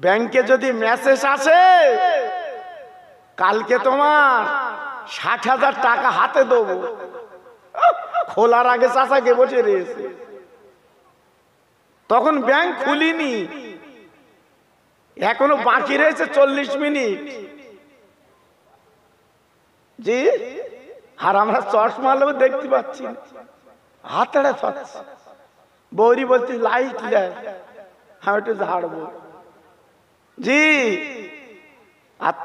ব্যাংকে যদি মেসেজ আসে কালকে তোমার ৬০,০০০ টাকা হাতে দেবো, খোলার আগে চাচাকে বসে রয়েছে, তখন ব্যাংক খুলিনি, এখনো বাকি রয়েছে ৪০ মিনিট। জি, আর আমরা চশমা লোক দেখতে পাচ্ছি হাতে বৌরি বলছি লাইট দেয়, আমি একটু ঝাড়বো। জি, আর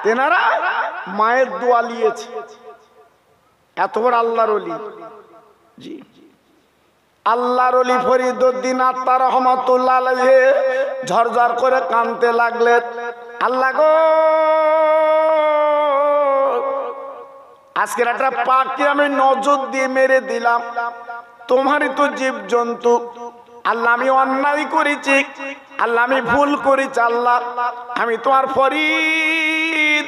তেনারা মায়ের দোয়া নিয়েছে, এত বড় আল্লাহর ওলি। জি, আল্লাহর ওলি ফরিদউদ্দিন আত্মা রহমাতুল্লাহ আলাইহি ঝরঝর করে কাঁদতে লাগলেন, আল্লাহ গো আজকের একটা পাখি আমি নজর দিয়ে মেরে দিলাম, তোমারই তো জীব জন্তু, আল্লাহ আমি অন্যায় করেছি, আল্লাহ আমি ভুল করেছি, আল্লাহ আমি তোমার ফরিদ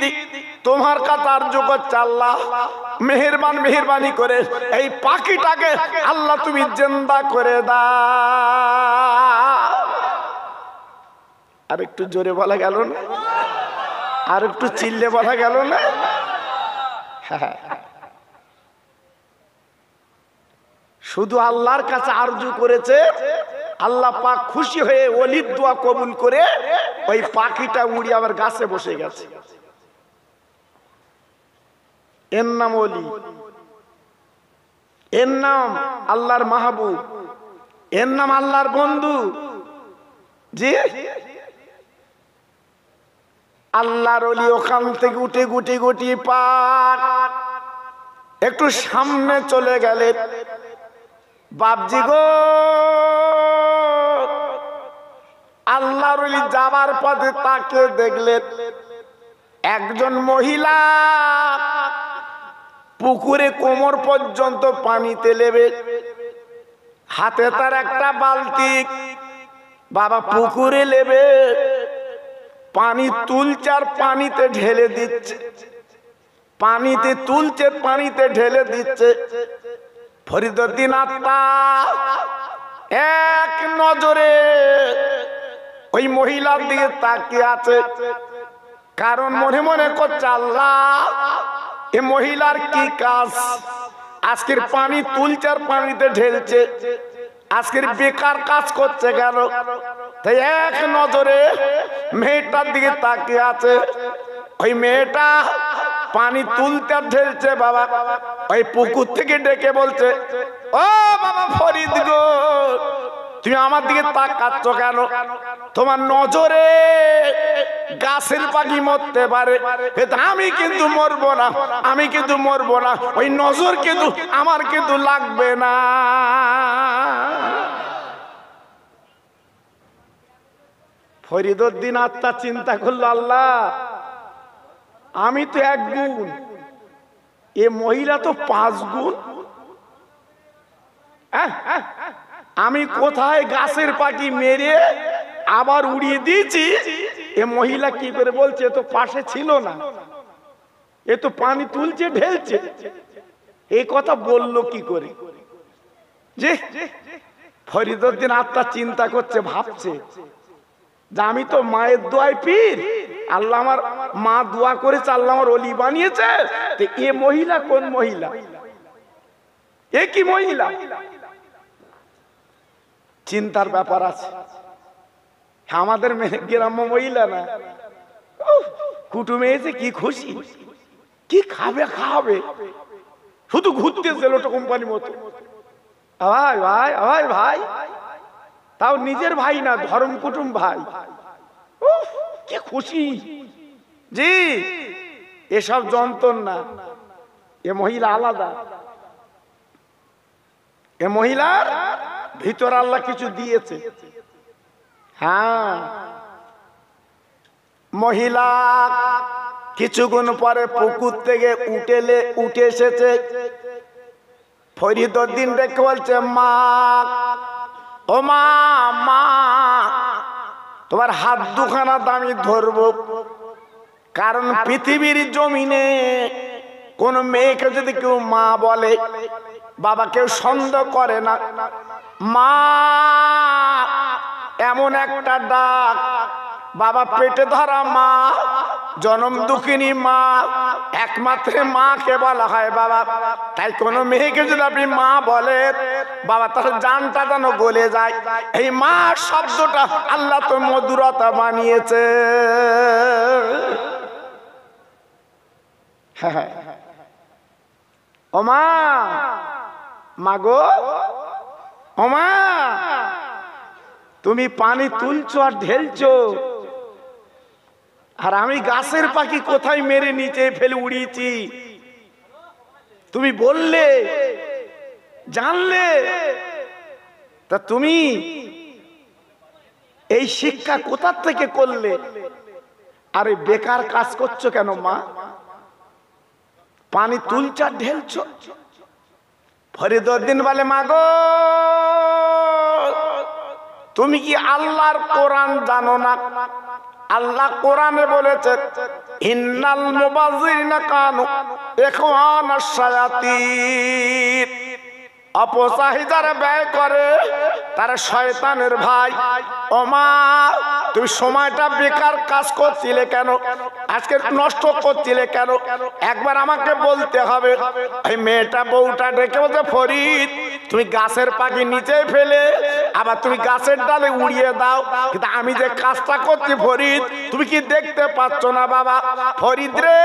তোমার কাতার করছে, আল্লাহ মেহেরবানি করে এই পাখিটাকে আল্লাহ তুমি জিন্দা করে দাও। আর একটু জোরে বলা গেল না, আর একটু চিল্লে বলা গেল না। শুধু আল্লাহর কাছে আরজু করেছে, আল্লাহ পাক খুশি হয়ে ওলির দোয়া কবুল করে ওই পাখিটা উড়ে আবার গাছে বসে গেছে। এর নাম ওলি, এর নাম আল্লাহর মাহবুব, এর নাম আল্লাহর বন্ধু। জি, আল্লাহর ওলি ওখান থেকে উঠে গুটি গুটি পাক একটু সামনে চলে গেলেন। বাপজি গো, আল্লাহর ওলি যাবার পথে তাকে দেখলেন একজন মহিলা পুকুরে কোমর পর্যন্ত পানিতে নেবে, হাতে তার একটা বালতি, বাবা পুকুরে নেবে পানি তুলছে আর পানিতে ঢেলে দিচ্ছে, পানিতে তুলছে পানিতে ঢেলে দিচ্ছে। ফরিদউদ্দিন আত্মা এক নজরে ওই মহিলার দিকে তাকিয়ে আছে, কারণ মনে মনে করছে আল্লাহ এ মহিলার কি কাজ, আজকের পানি তুলছে আর পানিতে ঢেলছে, আজকের বেকার কাজ করছে কেন? তাই এক নজরে মেয়েটার দিকে তাকিয়ে আছে। ওই মেয়েটা পানি তুলতে আর ঢেলছে, বাবা ওই পুকুর থেকে ডেকে বলছে, ও বাবা ফরিদ গো, তুমি আমার দিকে তাকাচ্ছ কেন? তোমার নজরে গাছের পাখি মরতে পারে, আমি কিন্তু মরবো না, আমি কিন্তু মরবো না, ওই নজর কিন্তু আমার কিন্তু লাগবে না। ফরিদউদ্দিন আত্মা চিন্তা করলো, আল্লাহ আমি তো 1 গুণ, এ মহিলা তো 5 গুণ, আমি কোথায় গাছের পাখি মেরে আবার উড়িয়ে দিয়েছি, এ মহিলা কি করে বলছে তো পাশে ছিল না, এ তো পানি তুলছে ঢেলছে, এই কথা বললো কি করে? যে ফরিদউদ্দিন আত্মা চিন্তা করছে, ভাবছে যে আমি তো মায়ের দোয়ায় পীর, আল্লাহ আমার মা দোয়া করেছে, আল্লাহ আমার ওলি বানিয়েছে, তো এ মহিলা কোন মহিলা, এ কি মহিলা? চিন্তার ব্যাপার আছে। আমাদের গ্রাম্য মহিলা না, কুটুমে এসে কি খুশি, কি খাবে খাবে, শুধু ঘুরতেছে লোটো কোম্পানি মতো, ভাই ভাই ভাই ভাই, তাও নিজের ভাই না, ধর্ম কুটুম ভাই, কি খুশি। জি, এসব যন্ত্রণা, এ মহিলা আলাদা, এ মহিলার ভিতর আল্লাহ কিছু দিয়েছে। হ্যাঁ, মহিলা কিছুক্ষণ পরে পুকুর থেকে উঠে এসেছে। ফরিদউদ্দিন ডেকে বলছে, মা ও মা, মা তোমার হাত দুখানা আমি ধরবো, কারণ পৃথিবীর জমিনে কোন মেয়েকে যদি কেউ মা বলে, বাবা কেউ সন্দেহ করে না, মা এমন একটা ডাক বাবা পেটে ধরা মা, জনম দুঃখিনী মা, একমাত্র মাকে বলা হয় বাবা। তাই কোনো মেয়েকে যদি আপনি মা বলে বাবা, তার জানটা যেন গলে যায়। এই মা শব্দটা আল্লাহ তো মধুরতা বানিয়েছে। ও মা, মাগো, ও মা, তুমি পানি তুলছো আর ঢেলছো, আর আমি গাছের পাখি কোথায় মেরে নিচে ফেলে উড়িয়েছি, তুমি বললে, জানলে, তা তুমি এই শিক্ষা কোথা থেকে করলে? আরে বেকার কাজ করছো কেন মা? পানি তুলছো আর ঢেলছো। ফরিদউদ্দিন বলে, মাগো, তুমি কি আল্লাহর কোরআন জানো না? আল্লাহ কোরআনে বলেছে, ইন্নাল মুবাযযিরিনা কানু ইখওয়ানাশ শায়াতিন। অপচাহী যারা ব্যয় করে তারা শয়তানের ভাই। ও মা, তুমি সময়টা বেকার কাজ করছিলে কেন? আজকে নষ্ট করছিলে কেন? একবার আমাকে বলতে হবে। এই মেয়েটা বউটা ডেকে বলছে, ফরিদ, তুমি গাছের পাখি নিচে ফেলে আবার তুমি গাছের ডালে উড়িয়ে দাও, কিন্তু আমি যে কাজটা করছি ফরিদ, তুমি কি দেখতে পাচ্ছ না বাবা? ফরিদ রে,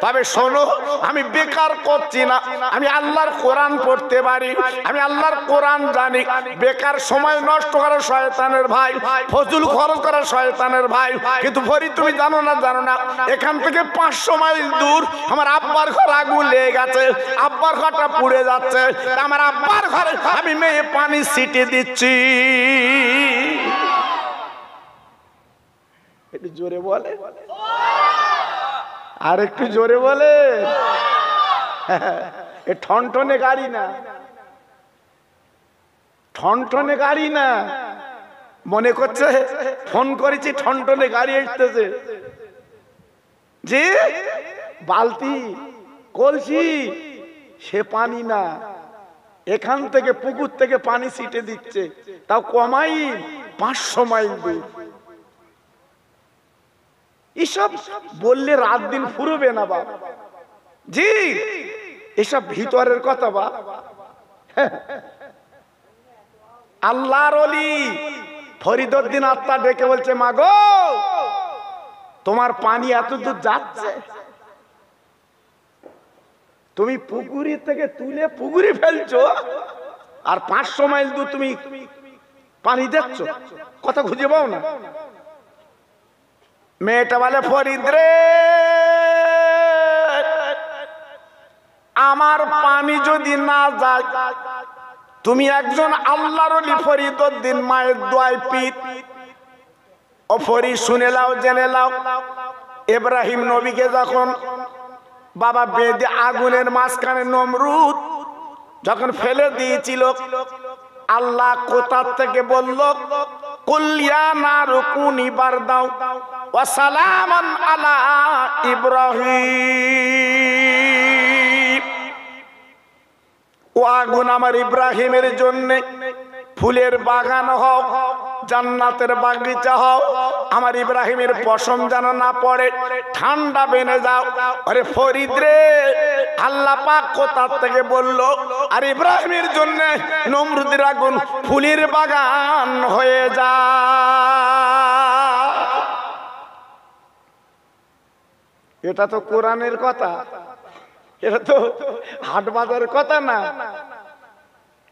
তবে শোনো, আমি বেকার করছি না, আমি আল্লাহর কোরআন পড়তে পারি, আমি আল্লাহর কোরআন জানি। বেকার সময় নষ্ট করা শয়তানের ভাই, ফজল খরচ করা শয়তানের ভাই। কিন্তু ফরিদ, তুমি জানো না, জানো না, এখান থেকে 500 মাইল দূর আমার আব্বার ঘর আগুন লেগে গেছে, আব্বার ঘরটা পুড়ে যাচ্ছে, আমার আব্বার ঘরে আমি মেয়ে পানি ছিটিয়ে দিচ্ছি। একটু জোরে বলে, আর একটু জোরে বলে। এ ঠনঠনে গাড়ি না, ঠনঠনে গাড়ি না। মনে করছে ফোন করেছি, ঠনঠনে গাড়ি আসতেছে। যে বালতি কলসি, সে পানি না, এখান থেকে পুকুর থেকে পানি ছিটে দিচ্ছে, তাও কমাই 500 মাইল দূর। এসব বললে রাত দিন ফুরবে না বাবা। জি, এসব ভিতরের কথা বা। আল্লাহর ওলি ফরিদউদ্দিন আত্মা ডেকে বলছে, মাগো, তোমার পানি এত দূর যাচ্ছে, তুমি পুকুরি থেকে তুলে পুকুরি ফেলছো, আর 500 মাইল দূর তুমি পানি দিচ্ছ, কথা খুঁজে পাও না? মেয়েটা বলে, ফরিদ রে, আমার পানি যদি না যায়, তুমি একজন আল্লাহর ওলি ফরিদউদ্দিন, মায়ের দোয়ায় পিত। ও ফরিদ, শুনে লাও, জেনে লাও, ইব্রাহিম নবীকে যখন বাবা বেঁধে আগুনের মাঝখানে নমরুদ যখন ফেলে দিয়েছিল, আল্লাহ কোথা থেকে বলল, কুল ইয়া নারু কুনি বারদাও ওয়া সালামান আলা ইব্রাহিম। ও আগুন, আমার ইব্রাহিমের জন্য ফুলের বাগান হও, জান্নাতের বাগিচা হও, আমার ইব্রাহিমের পশম যেন না পড়ে, ঠান্ডা বেনে যাও। আরে ফরিদ রে, আল্লাহ পাক কোথা থেকে বলল, আর ইব্রাহিমের জন্য নমরুদের আগুন ফুলের বাগান হয়ে যা। এটা তো কোরআনের কথা, এটা তো হাট বাজারের কথা না।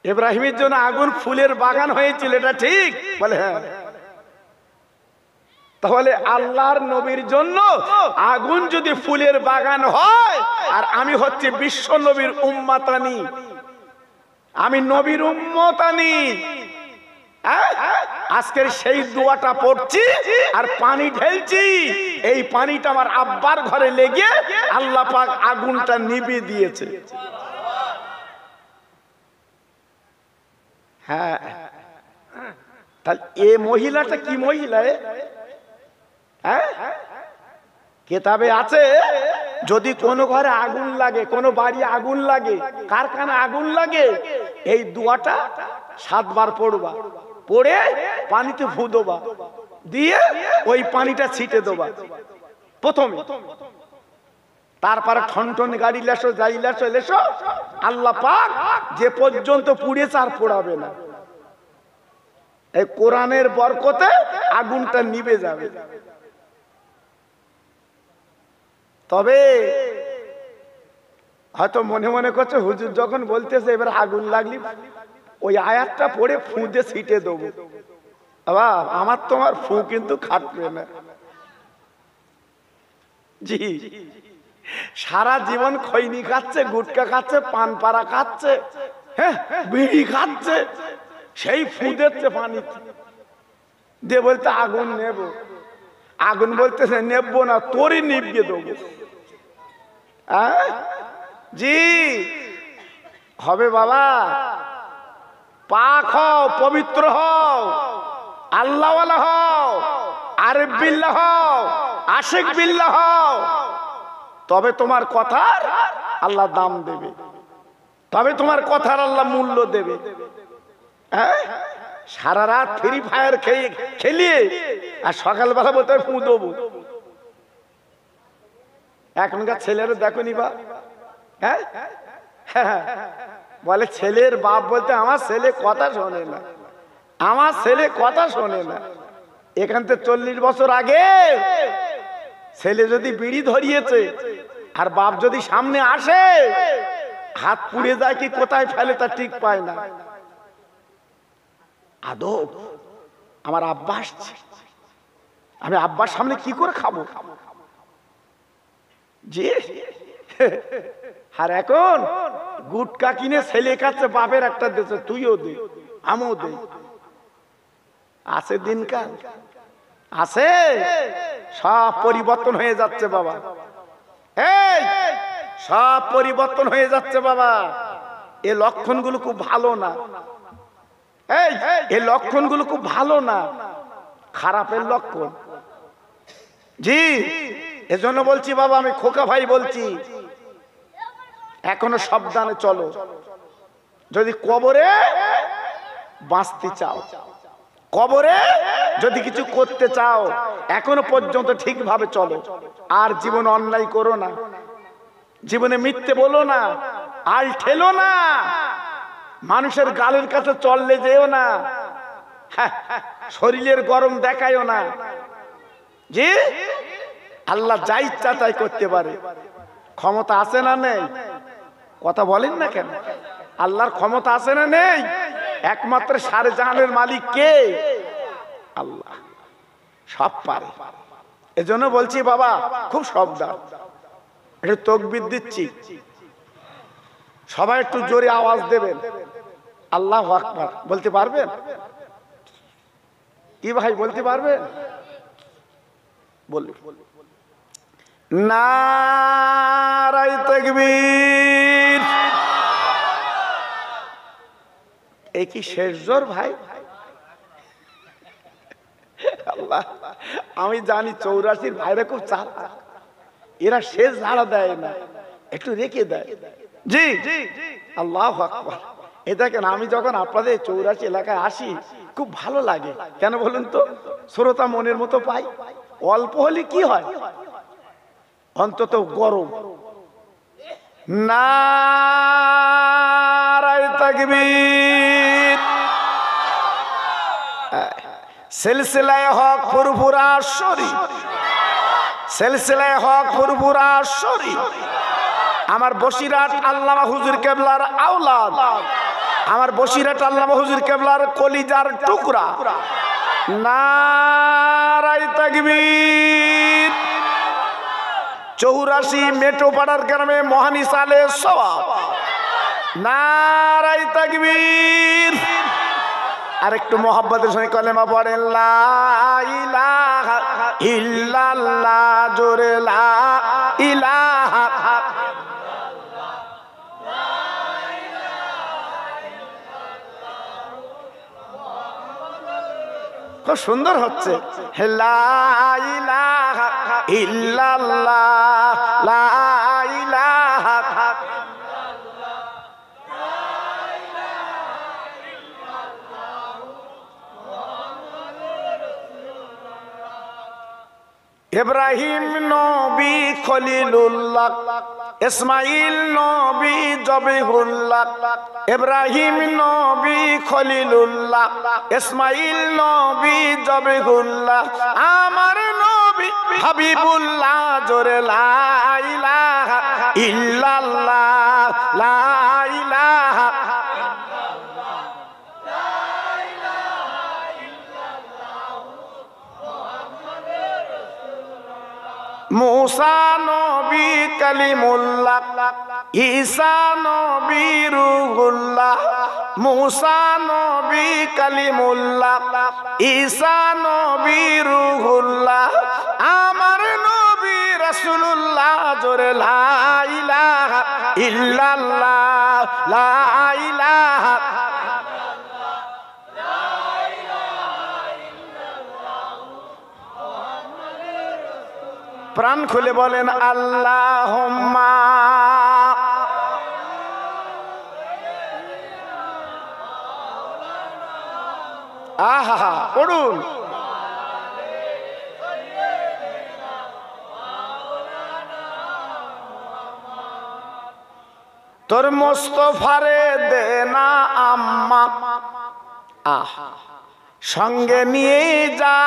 ইব্রাহিমের জন্য আগুন ফুলের বাগান হয়েছিল, এটা ঠিক বলে? হ্যাঁ। তাহলে আল্লাহর নবীর জন্য আগুন যদি ফুলের বাগান হয়, আর আমি হচ্ছে বিশ্ব নবীর উম্মতানি, আমি নবীর উম্মতানি, আজকের সেই দোয়াটা পড়ছি আর পানি ঢেলছি, এই পানিটা আমার আব্বার ঘরে লেগে আল্লাহ পাক আগুনটা নিভিয়ে দিয়েছে। হ্যাঁ, তাহলে এ মহিলাটা কি মহিলা? হ্যাঁ, কেতাবে আছে, যদি কোনো ঘরে আগুন লাগে, কোনো বাড়ি আগুন লাগে, কারখানা আগুন লাগে, এই দোয়াটা 7 বার পড়বা, পড়ে পানিতে ফু দেবা, দিয়ে ওই পানিটা ছিটে দেবা প্রথমে, তারপরে ঠনঠন গাড়ি লেসো, যাই লেসো লেসো, আল্লাহ পাক যে পর্যন্ত পুড়েছে আর পোড়াবে না। এই কোরআনের বরকতে আগুনটা নিভে যাবে। তবে হয়তো মনে মনে করছে হুজুর যখন বলতেছে এবার আগুন লাগলি ওই আয়াতটা পড়ে ফু দিয়ে ছিটে দেবো, বাবা আমার তোমার ফু কিন্তু খাটবে না। জি, সারা জীবন খৈনি খাচ্ছে, গুটকা খাচ্ছে, পান পাড়া খাচ্ছে, হ্যাঁ বিড়ি খাচ্ছে, সেই ফু দিচ্ছে পানি দিয়ে, বলতে আগুন নেব। আগুন বলতেছে নেবো না, তোরই নিভিয়ে দেবো। জি হবে বাবা, পাক হও, পবিত্র হও, আল্লাহওয়ালা হও, আরিফ বিল্লাহ হও, আশিক বিল্লাহ হও, তবে তোমার কথার আল্লাহ দাম দেবে, তবে তোমার কথার আল্লাহ মূল্য দেবে। হ্যাঁ, সারা রাত ফ্রি ফায়ার খেলিয়ে আর সকালবেলা বলতে ফু দেবো। এখনকার ছেলেরা দেখো নি বা, হ্যাঁ বলে ছেলের বাপ বলতে আমার ছেলে কথা শোনে না, আমার ছেলে কথা শোনে না। এখান থেকে 40 বছর আগে ছেলে যদি বিড়ি ধরিয়েছে আর বাপ যদি সামনে আসে, হাত পুড়ে যায় কি কোথায় ফেলে তা ঠিক পায় না। আদব আমার আব্বা আসছে, আমি আব্বার সামনে কি করে খাবো? জি, আর এখন গুটকা কিনে ছেলে খাচ্ছে, বাপের একটা দেশে তুইও দে আমিও দে। আছে দিনকাল, আছে, সব পরিবর্তন হয়ে যাচ্ছে বাবা, এই সব পরিবর্তন হয়ে যাচ্ছে বাবা। এ লক্ষণগুলো খুব ভালো না, এই লক্ষণগুলো খুব ভালো না, খারাপের লক্ষণ। জি, এজন্য বলছি বাবা, আমি খোকা ভাই বলছি, এখনো সাবধানে চলো। যদি কবরে বাঁচতে চাও, কবরে যদি কিছু করতে চাও, এখনো পর্যন্ত ঠিকভাবে চলো। আর জীবনে অন্যায় করো না, জীবনে মিথ্যে বলো না, আল ঠেলো না, মানুষের গালের কাছে চললে যেও না, শরীরের গরম দেখায়ও না। জি, আল্লাহ যা ইচ্ছা তাই করতে পারে, ক্ষমতা আছে না নেই? কথা বলেন না কেন? আল্লাহর ক্ষমতা আছে না নেই? একমাত্র সারে জাহানের মালিক কে? আল্লাহ, সব পারে। এজন্য বলছি বাবা খুব সাবধান। একটু তাকবীর দিচ্ছি, সবাই একটু জোরে আওয়াজ দেবেন, আল্লাহু আকবার বলতে পারবেন কি ভাই? বলতে পারবেন? বলুন, নারায়ে তাকবীর। এই কি শেষ জোর ভাই? আল্লাহ, আমি জানি 84 ভাইরা খুব চালাক, এরা শেষ ঝাড়া দেয় না, একটু রেখে দেয়। জি, আল্লাহু আকবার। এ দেখেন, আমি যখন আপনাদের 84 এলাকায় আসি খুব ভালো লাগে। কেন বলুন তো? শ্রোতা মনের মতো পাই। অল্প হলে কি হয়, অন্তত গরম। নারায়ে তাকবীর। সিলসিলায়ে হক ফুরফুরা শরীফ, সিলসিলায়ে হক ফুরফুরা শরীফ। আমার বসিরহাট আল্লামা হুজুর কেবলার আওলাদ, আমার বসিরহাট আল্লামা হুজুর কেবলার কলিজার টুকরা। নারায়ে তাকবীর। 84 মেটোপাড়ার গ্রামে মহানিস আলে সওয়াব। নারায়ে তাকবীর। আর একটু মোহাব্বতের সঙ্গে কলেমা পড়েন, লা ইলাহা ইল্লাল্লাহ, জোরে লা ইলাহা। খুব সুন্দর হচ্ছে, লা ইলাহা ইল্লাল্লাহ, লা ইলাহা। ইব্রাহিম নবী খলিলুল্লাহ, ইসমাইল নবী জবিহুল্লাহ। ইব্রাহিম নবী খলিলুল্লাহ, ইসমাইল নবী জবিহুল্লাহ। আমার নবী হাবিবুল্লাহ, জোরে লা ইলাহা ইল্লাল্লাহ, লা ইলাহা মুসা নবী কালিমুল্লাহ, ঈসা নবী রূহুল্লাহ। মুসা নবী কালিমুল্লাহ, ঈসা নবী রূহুল্লাহ। আমার নবী রাসূলুল্লাহ, জোরে লা ইলাহা ইল্লাল্লাহ, লা ইলাহা। প্রাণ খুলে বলেন আল্লাহুম্মা। আহা পড়ুন। তোর মুস্তাফারে দে না আম্মা, আহা সঙ্গে নিয়ে যা,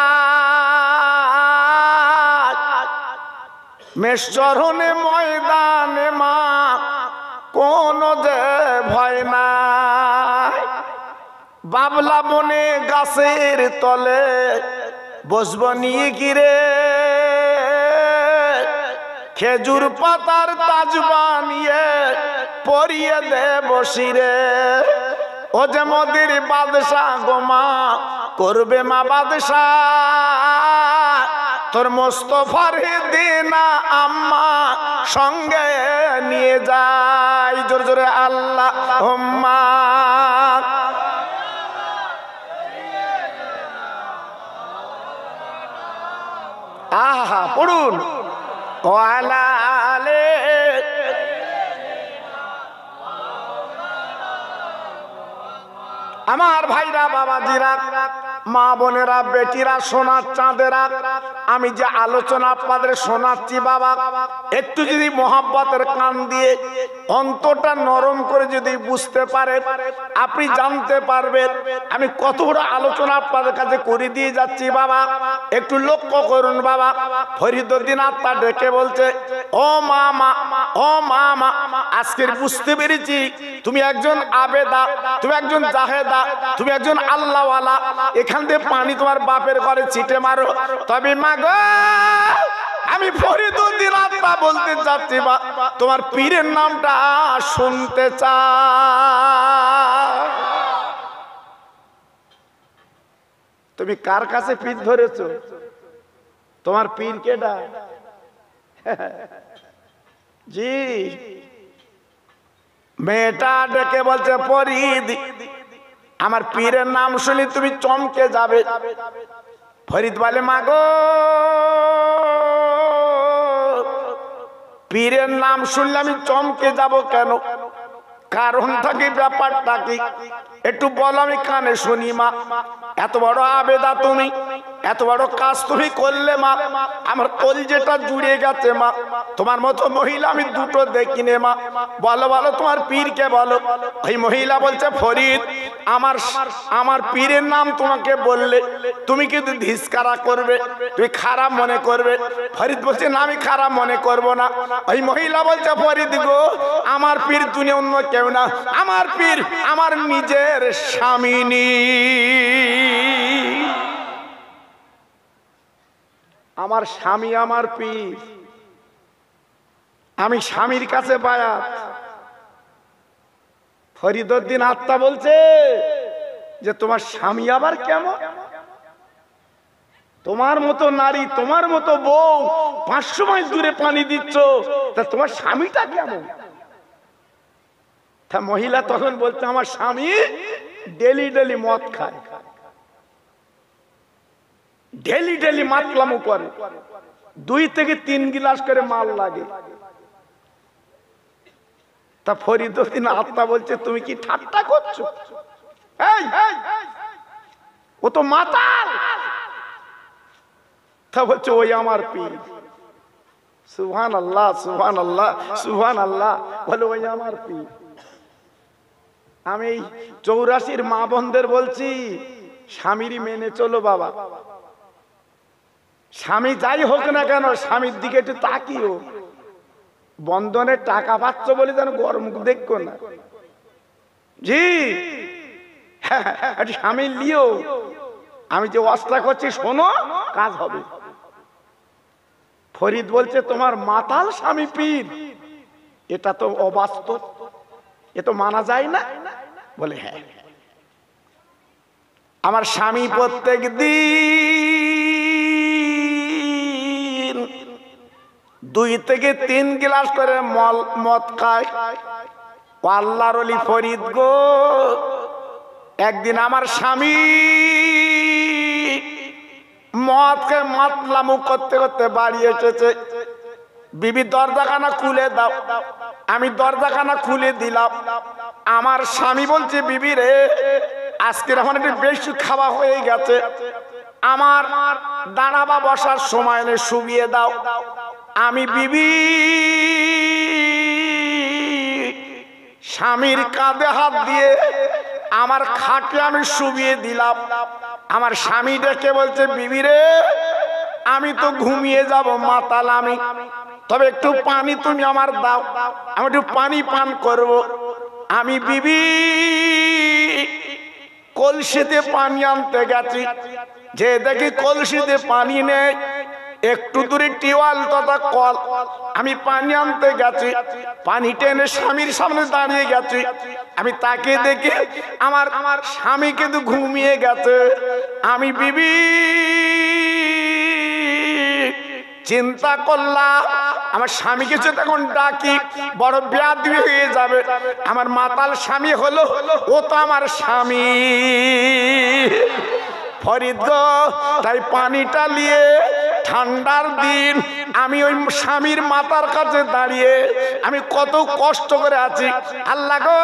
মেশরণে ময়দানে মা কোন যে ভয় নাই। বাবলা বনে গাছের তলে বসব নিয়ে গিরে, খেজুর পাতার তাজ বানিয়ে পরিয়ে দে বসিরে। ও যে মদির বাদশাহ গোমা করবে মা বাদশাহ, তোর মুস্তাফার দিনা আম্মা সঙ্গে নিয়ে যাই। জোরে জোরে আল্লাহুম্মা। আহা পড়ুন। ওয়ালা আলে আমার ভাইরা, বাবাজিরা, মা বোনেরা, বেটিরা, সোনার চাঁদেরা, আমি যে আলোচনা আপনাদের শোনাচ্ছি বাবা, একটু যদি মোহাব্বতের কান দিয়ে অন্তরটা নরম করে যদি বুঝতে পারে, আপনি জানতে পারবেন আমি কত বড় আলোচনা আপনাদের কাছে করে দিয়ে যাচ্ছি বাবা। একটু লক্ষ্য করুন বাবা। ফরিদউদ্দিন আত্মা ডেকে বলছে, ও মামা, ও মামা, আজকের বুঝতে পেরেছি তুমি একজন আবেদা, তুমি একজন জাহেদা, তুমি একজন আল্লাহওয়ালা। এখান থেকে পানি তোমার বাপের ঘরে ছিটে মারো। তবে মা গো, আমি ফরিদউদ্দিন আত্মা বলতে চাচ্ছি বা তোমার পীরের নামটা শুনতে চাই। তুমি কার কাছে পীর ধরেছো? তোমার পীর কেডা? জি, মেয়েটা ডেকে বলছে, ফরিদ, আমার পীরের নাম শুনি তুমি চমকে যাবে। ফরিদ বলে, মা গো, পীরের নাম শুনলে আমি চমকে যাব কেন? কারণটা কি, ব্যাপারটা কি একটু বলো, আমি কানে শুনি। মা, এত বড় আবেদা তুমি, এত বড় কাজ তুমি করলে মা, আমার কলিজাটা জুড়ে গেছে মা। তোমার মতো মহিলা আমি দুটো দেখিনি মা। বলো বলো তোমার পীরকে বলো। ওই মহিলা বলছে, ফরিদ, আমার পীরের নাম তোমাকে বললে তুমি কিন্তু ধিস্কারা করবে, তুমি খারাপ মনে করবে। ফরিদ বলছে, না আমি খারাপ মনে করব না। ওই মহিলা বলছে, ফরিদ গো, আমার পীর তুমি অন্য কেউ না, আমার পীর আমার নিজের স্বামিনী। আমার স্বামী আমার পীর, আমি স্বামীর কাছে বায়াত। ফরিদউদ্দিন আত্মা বলছে যে তোমার স্বামী আবার কেমন? তোমার মতো নারী, তোমার মতো বউ 500 মাইল দূরে পানি দিচ্ছ, তা তোমার স্বামীটা কেমন? তা মহিলা তখন বলছে, আমার স্বামী ডেলি ডেলি মদ খায়, ডেলি ডেলি মাতলামো করে, 2 থেকে 3 গিলাস করে মাল লাগে। তা ফরিদউদ্দিন আত্মা বলছে, তুমি কি ঠাট্টা করছো? ও তো মাতাল, তা বলছে ওই আমার পীর। সুবহানাল্লাহ, সুবহানাল্লাহ, সুবহানাল্লাহ। বলে ওই আমার পীর। আমি 84 মা বোনদের বলছি, স্বামীরই মেনে চলো বাবা। স্বামী যাই হোক না কেন, স্বামীর দিকে একটু তাকিও। বন্ধনের টাকা পাচ্ছ বলে যেন গরম দেখো না। জি একটু স্বামী লিও। আমি যে অস্ত্রা করছি শোনো, কাজ হবে। ফরিদ বলছে তোমার মাতাল স্বামী পীর, এটা তো অবাস্তব, এ তো মানা যায় না। বলে হ্যাঁ, আমার স্বামী প্রত্যেক দিন 2 থেকে 3 গ্লাস করে মদ খায়। আল্লাহর ওলি ফরিদ গো, একদিন আমার স্বামী মদকে মাতলামু করতে করতে বাড়ি এসেছে। বিবি দরজাখানা খুলে দাও। আমি দরজাখানা খুলে দিলাম। আমার স্বামী বলছে বিবি রে, আজকে এখন একটু বেশি খাওয়া হয়ে গেছে, আমার দাঁড়াবা বসার সময় নেই, শুবিয়ে দাও। আমি বিবি স্বামীর কাঁধে হাত দিয়ে আমার খাটে আমি শুবিয়ে দিলাম। আমার স্বামী ডেকে বলছে বিবি রে, আমি তো ঘুমিয়ে যাব, মাতাল আমি, তবে একটু পানি তুমি আমার দাও, আমি একটু পানি পান করব। আমি বিবি কলসিতে পানি আনতে গেছি, যে দেখি কলসিতে পানি নেই। একটু দূরে টিওয়াল তথা কল, আমি পানি আনতে গেছি, পানি টেনে স্বামীর সামনে দাঁড়িয়ে গেছি। আমি তাকে দেখি আমার স্বামী কিন্তু ঘুমিয়ে গেছে। আমি বিবি চিন্তা করলাম, আমার স্বামীকে যদি এখন ডাকি বড় বেয়াদবি হয়ে যাবে। আমার মাতাল স্বামী হলো, ও তো আমার স্বামী। ফরিদ গো, তাই পানিটা নিয়ে ঠান্ডার দিন আমি ওই স্বামীর মাথার কাছে দাঁড়িয়ে আমি কত কষ্ট করে আছি। আল্লাহ গো,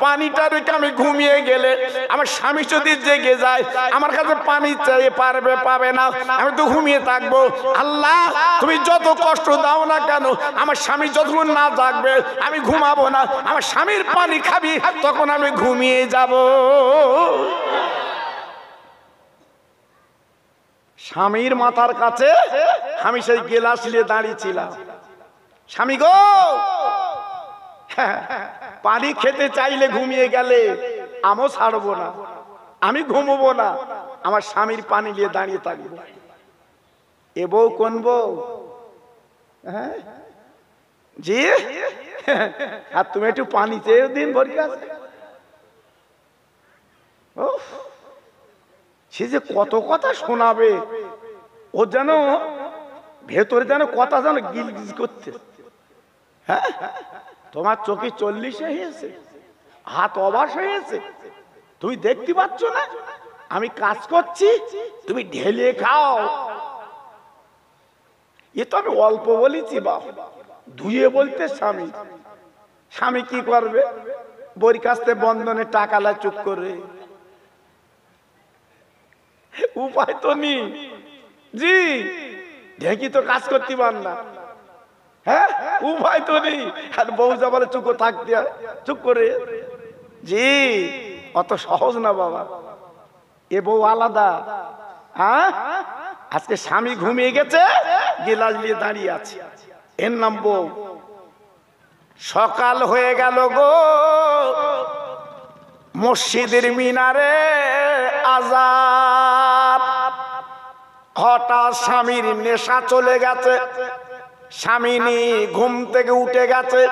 পানিটা রেখে আমি ঘুমিয়ে গেলে আমার স্বামী যদি জেগে যায়, আমার কাছে পানি চাইয়ে পারবে, পাবে না, আমি তো ঘুমিয়ে থাকবো। আল্লাহ তুমি যত কষ্ট দাও না কেন, আমার স্বামী যতক্ষণ না জাগবে আমি ঘুমাবো না। আমার স্বামীর পানি খাবি, তখন আমি ঘুমিয়ে যাব। স্বামীর মাথার কাছে আমি সেই গেলাস নিয়ে দাঁড়িয়েছিলাম। স্বামী গো, পানি খেতে চাইলে ঘুমিয়ে গেলে আমিও ছাড়বো না, আমি ঘুমবো না, আমার স্বামীর পানি নিয়ে দাঁড়িয়ে থাকবো। এ বউ কোন বউ? হ্যাঁ জি, আর তুমি একটু পানি চেয়ে দিন ভরি কাছে। সে যে কত কথা শোনাবে, ও যেন ভেতরে যেন কথা যেন গিলগিল করতে। হ্যাঁ, তোমার চোখে 40 হয়েছে, হাত অবাস হয়েছে, তুমি দেখতে পাচ্ছ না আমি কাজ করছি, তুমি ঢেলে খাও। এ তো আমি অল্প বলেছি বাপ, ধুয়ে বলতে স্বামী। স্বামী কি করবে? বড়ি কাছতে বন্ধনে টাকা লা চুপ করে, উপায় তো নেই। জি, ঢেকি তো কাজ করতে পার না। হ্যাঁ, উপায় তো নেই। আর বউ যাবার চুপ থাকতে চুপ করে। জি, অত সহজ না বাবা, এ বউ আলাদা। হ্যাঁ, আজকে স্বামী ঘুমিয়ে গেছে, গিলাস নিয়ে দাঁড়িয়ে আছে, এর নাম বউ। সকাল হয়ে গেল গো, মসজিদের মিনারে আযান। হঠাৎ স্বামীর নেশা চলে গেছে, স্বামী ঘুম থেকে উঠে গেছে,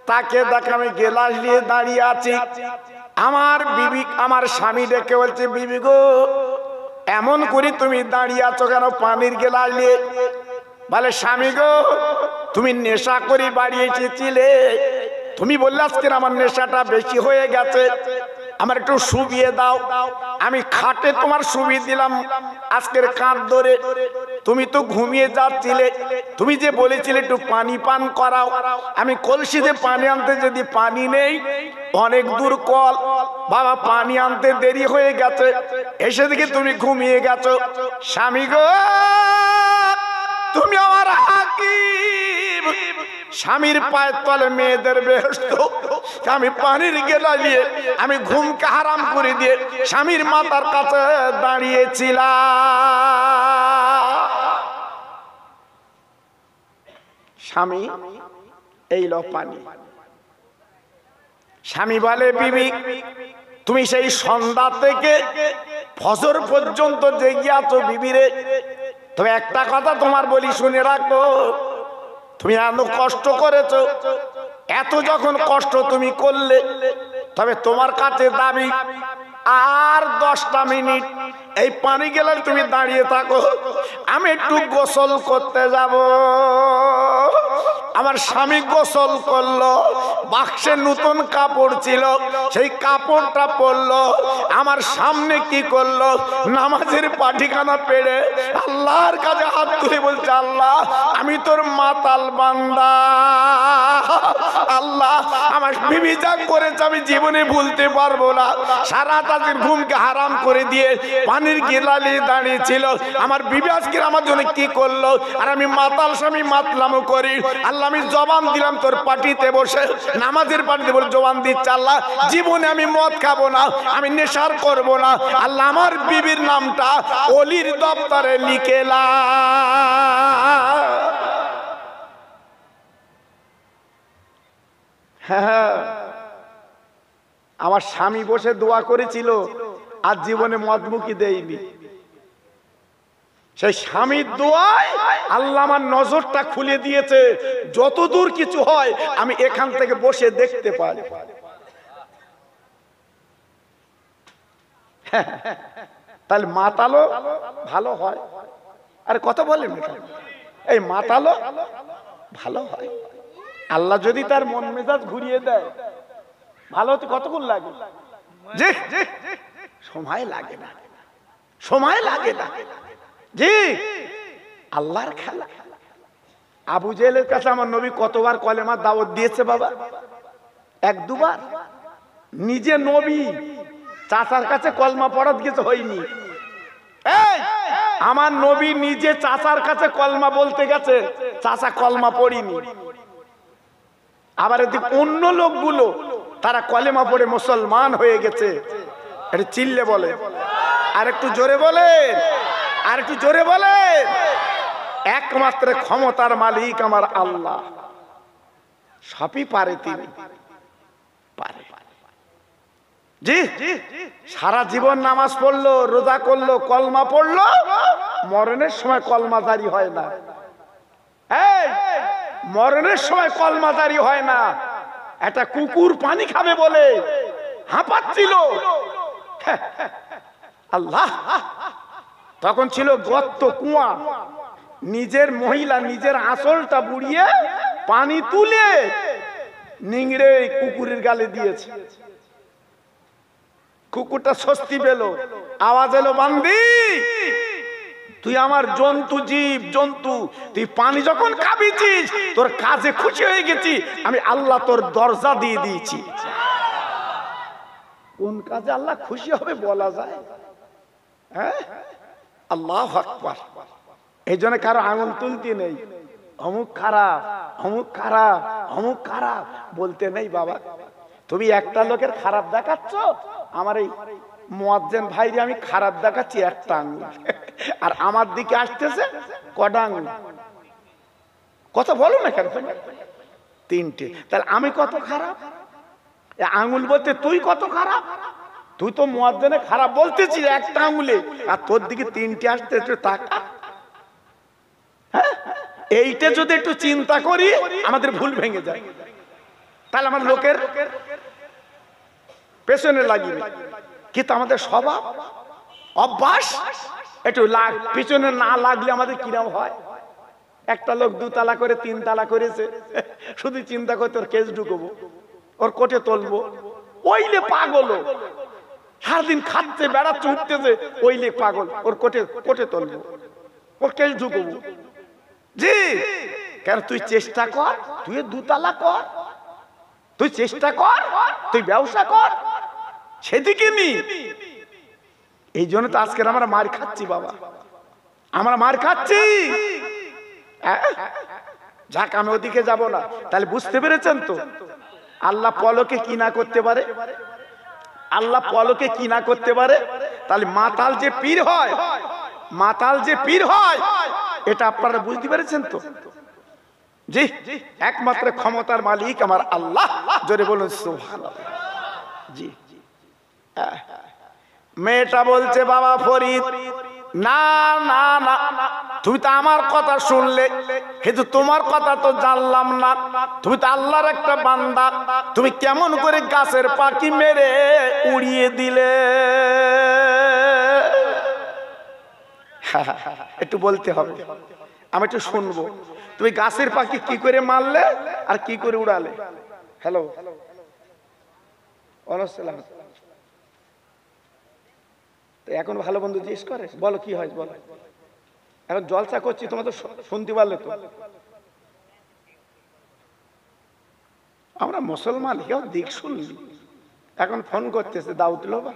তাকে দেখে আমি গেলাস নিয়ে দাঁড়িয়ে আছি। আমার বিবি, আমার স্বামী ডেকে বলছে বিবি গো, এমন করে তুমি দাঁড়িয়ে আছো কেন পানির গেলাস নিয়ে? বলে স্বামী গো, তুমি নেশা করে বাড়ি এসেছিলে, তুমি বললে আজকে আমার নেশাটা বেশি হয়ে গেছে, আমার একটু শুবিয়ে দাও। আমি খাটে তোমার শুবিয়ে দিলাম আজকের কাঁধ ধরে। তুমি তো ঘুমিয়ে যাচ্ছিলে, তুমি যে বলেছিলে একটু পানি পান করাও। আমি কলসিতে পানি আনতে, যদি পানি নেই, অনেক দূর কল, বাবা পানি আনতে দেরি হয়ে গেছে, এসে দেখি তুমি ঘুমিয়ে গেছো। স্বামী গো, তুমি আমার হাকিম, স্বামীর পায়ের তলে মেয়েদের বেহেশত। আমি পানির গেলা নিয়ে আমি ঘুমকে হারাম করে দিয়ে স্বামীর মাথার কাছে দাঁড়িয়েছিলাম। স্বামী এই লো পানি। স্বামী বলে, বিবি তুমি সেই সন্ধ্যা থেকে ফজর পর্যন্ত জেগে আছো বিবিরে। তবে একটা কথা তোমার বলি, শুনে রাখো, তুমি এত কষ্ট করেছো, এত যখন কষ্ট তুমি করলে, তবে তোমার কাছে দাবি আর 10টা মিনিট এই পানি গেলে তুমি দাঁড়িয়ে থাকো, আমি একটু গোসল করতে যাব। আমার স্বামী গোসল করলো, বাক্সে নতুন কাপড় ছিল, সেই কাপড়টা পরলো, আমার সামনে কি করলো, নামাজের পাটিখানা পেড়ে আল্লাহর কাছে হাত তুলে বলছে, আল্লাহ আমি তোর মাতাল বান্দা, আল্লাহ আমার বিবি যা করেছে আমি জীবনে ভুলতে পারবো না। সারা তাদের ঘুমকে হারাম করে দিয়ে পানির গেলালে দাঁড়িয়েছিল, আমার বিবি আজকে আমার জন্য কি করলো, আর আমি মাতাল স্বামী মাতলামও করি। আল্লাহ আমি জবান দিলাম তোর পাটিতে বসে, নামাজের পাটিতে বলে জবান দিচ্ছে, আল্লাহ জীবনে আমি মদ খাবো না, আমি নেশার করব না। আল্লাহ আমার বিবির নামটা ওলির দপ্তরে লিখেলা। হ্যাঁ, আমার স্বামী বসে দোয়া করেছিল, আর জীবনে মদমুখী দেয়নি। সেই স্বামীর দোয়ায় আল্লাহ আমার নজরটা খুলে দিয়েছে, যতদূর কিছু হয় আমি এখান থেকে বসে দেখতে পাই। তাহলে মাতালো ভালো হয়, আর কথা বলেন, এই মাতালো ভালো হয়। আল্লাহ যদি তার মন মেজাজ ঘুরিয়ে দেয়, ভালো হতে কতক্ষণ লাগে? জি, সময় লাগে না, সময় লাগে না। জি, আল্লাহর খেলা। আবু জেহেলের কাছে আমার নবী কতবার কলেমার দাওয়াত দিয়েছে বাবা? 1-2 বার। নিজে নবী চাচার কাছে কলমা পড়াতে গেছে, হয়নি। এই আমার নবী নিজে চাচার কাছে কলমা বলতে গেছে, চাচা কলমা পড়িনি। আবার এদিক অন্য লোকগুলো তারা কলেমা পড়ে মুসলমান হয়ে গেছে। এটা চিল্লে বলে, আর একটু জোরে বলেন, আর একটু জোরে বলেন। একমাত্র ক্ষমতার মালিক আমার আল্লাহ, সবই পারে, তিনি পারে। জি, সারা জীবন নামাজ পড়লো, রোজা করলো, কলমা পড়লো, মরণের সময় কলমা জারি হয় না। এই মরণের সময় কলমা জারি হয় না। একটা কুকুর পানি খাবে বলে হাঁপাচ্ছিল, আল্লাহ তখন ছিল গর্ত, কুয়া, নিজের মহিলা নিজের আঁচলটা বুড়িয়ে পানি তুলে নিংড়ে কুকুরের গালে দিয়েছে। কুকুরটা স্বস্তি পেল, আওয়াজ এলো, বান্দি তুই আমার জন্তু, জীব জন্তু, তুই পানি যখন খাবিছিস তোর কাজে খুশি হয়ে গেছি, আমি আল্লাহ তোর দরজা দিয়ে দিয়েছি। কোন কাজে আল্লাহ খুশি হবে বলা যায়? হ্যাঁ, আল্লাহু আকবার। এই জন্য কারো আঙুল তুলতে নেই, অমুক খারাপ, অমুক খারাপ, অমুক খারাপ বলতে নেই বাবা। তুমি একটা লোকের খারাপ দেখাচ্ছ, আমার এই মুয়াজ্জিন ভাইরে আমি খারাপ দেখাচ্ছি একটা আঙুল, আর আমার দিকে আসতেছে কটা আঙুল? কথা বলো না কেন? 3টে। তাহলে আমি কত খারাপ? আঙুল বলতে তুই কত খারাপ? তুই তো মুয়াজ্জিনে খারাপ বলতেছিস একটা আঙুলে, আর তোর দিকে 3টে আসতে, একটু তাকা। হ্যাঁ, এইটা যদি একটু চিন্তা করি আমাদের ভুল ভেঙে যায়। তাহলে আমার লোকের পেছনে লাগিয়ে, কিন্তু আমাদের স্বভাব অভ্যাস একটু পিছনে না লাগলে আমাদের কিরম হয়। একটা লোক 2 তালা করে 3 তালা করেছে, শুধু চিন্তা করতে ওর কেস ঢুকবো, ওর কোটে তুলবো, ওইলে পাগল। সারাদিন খাচ্ছে বেড়াচ্ছে উঠতেছে, ওই লেখ পাগল, ওর কোটে কোটে তুলবো, ওর কেস ঢুকবো। জি কেন? তুই চেষ্টা কর, তুই দুতলা কর, তুই চেষ্টা কর, তুই ব্যবসা কর, সেদিকে নি। এই জন্য তো আজকে আমরা মার খাচ্ছি বাবা, আমরা মার খাচ্ছি। যাক আমি ওদিকে যাব না। তাহলে বুঝতে পেরেছেন তো আল্লাহ পলকে কি না করতে পারে, আল্লাহ পলকে কি না করতে পারে। তাহলে মাতাল যে পীর হয়, মাতাল যে পীর হয়, এটা আপনারা বুঝতে পেরেছেন তো? জি একমাত্র ক্ষমতার মালিক আমার আল্লাহ, জোরে বলুন সুবহানাল্লাহ। জি মেয়েটা বলছে বাবা ফরিদ, না না না, তুমি তো আমার কথা শুনলে, কিন্তু তোমার কথা তো জানলাম না। তুমি তো আল্লাহর একটা বান্দা, তুমি কেমন করে গাছের পাখি মেরে উড়িয়ে দিলে? একটু বলতে হবে, আমি একটু শুনবো। তুমি গাছের পাখি কি করে মারলে আর কি করে উড়ালে? হ্যালো ওয়ালাইকুম। এখন ভালো বন্ধু জিজ্ঞেস করে, বলো কি হয় বলো। এখন জলসা করছি, তোমার তো শুনতে পারলে তো। আমরা মুসলমান, কেউ দিক শুনলি, এখন ফোন করতেছে দাউদ লোবা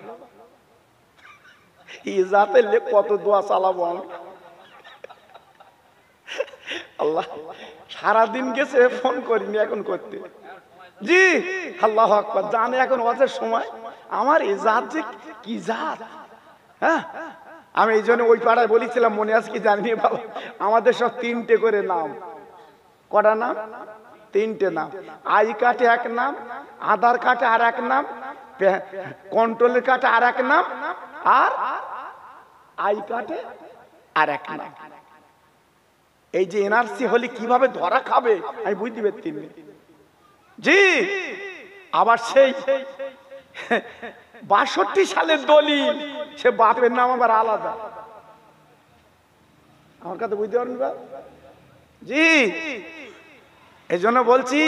ইজাতে লে কত দোয়া চালাবো আমি। আল্লাহ সারাদিন গেছে, ফোন করিনি এখন করতে। জি আল্লাহু আকবার, জানে এখন ওয়াজের সময় আমার এই জাত যে কি জাত। হ্যাঁ আমি এই জন্য ওই পাড়ায় বলেছিলাম, মনে আছে কি জানি বাবা, আমাদের সব তিনটে করে নাম। কটা নাম? তিনটে নাম। আই কার্ডে এক নাম, আধার কার্ডে আর এক নাম, কন্ট্রোলের কার্ডে আর এক নাম, আর আই কার্ডে আর এক নাম। এই যে এনআরসি হলে কিভাবে ধরা খাবে আমি বুঝতে পারছি। জি আবার সেই ৬২ সালের দলিল, সে বাপের নাম আবার আলাদা। আমার কথা বুঝতে পারেন? জি এই জন্য বলছি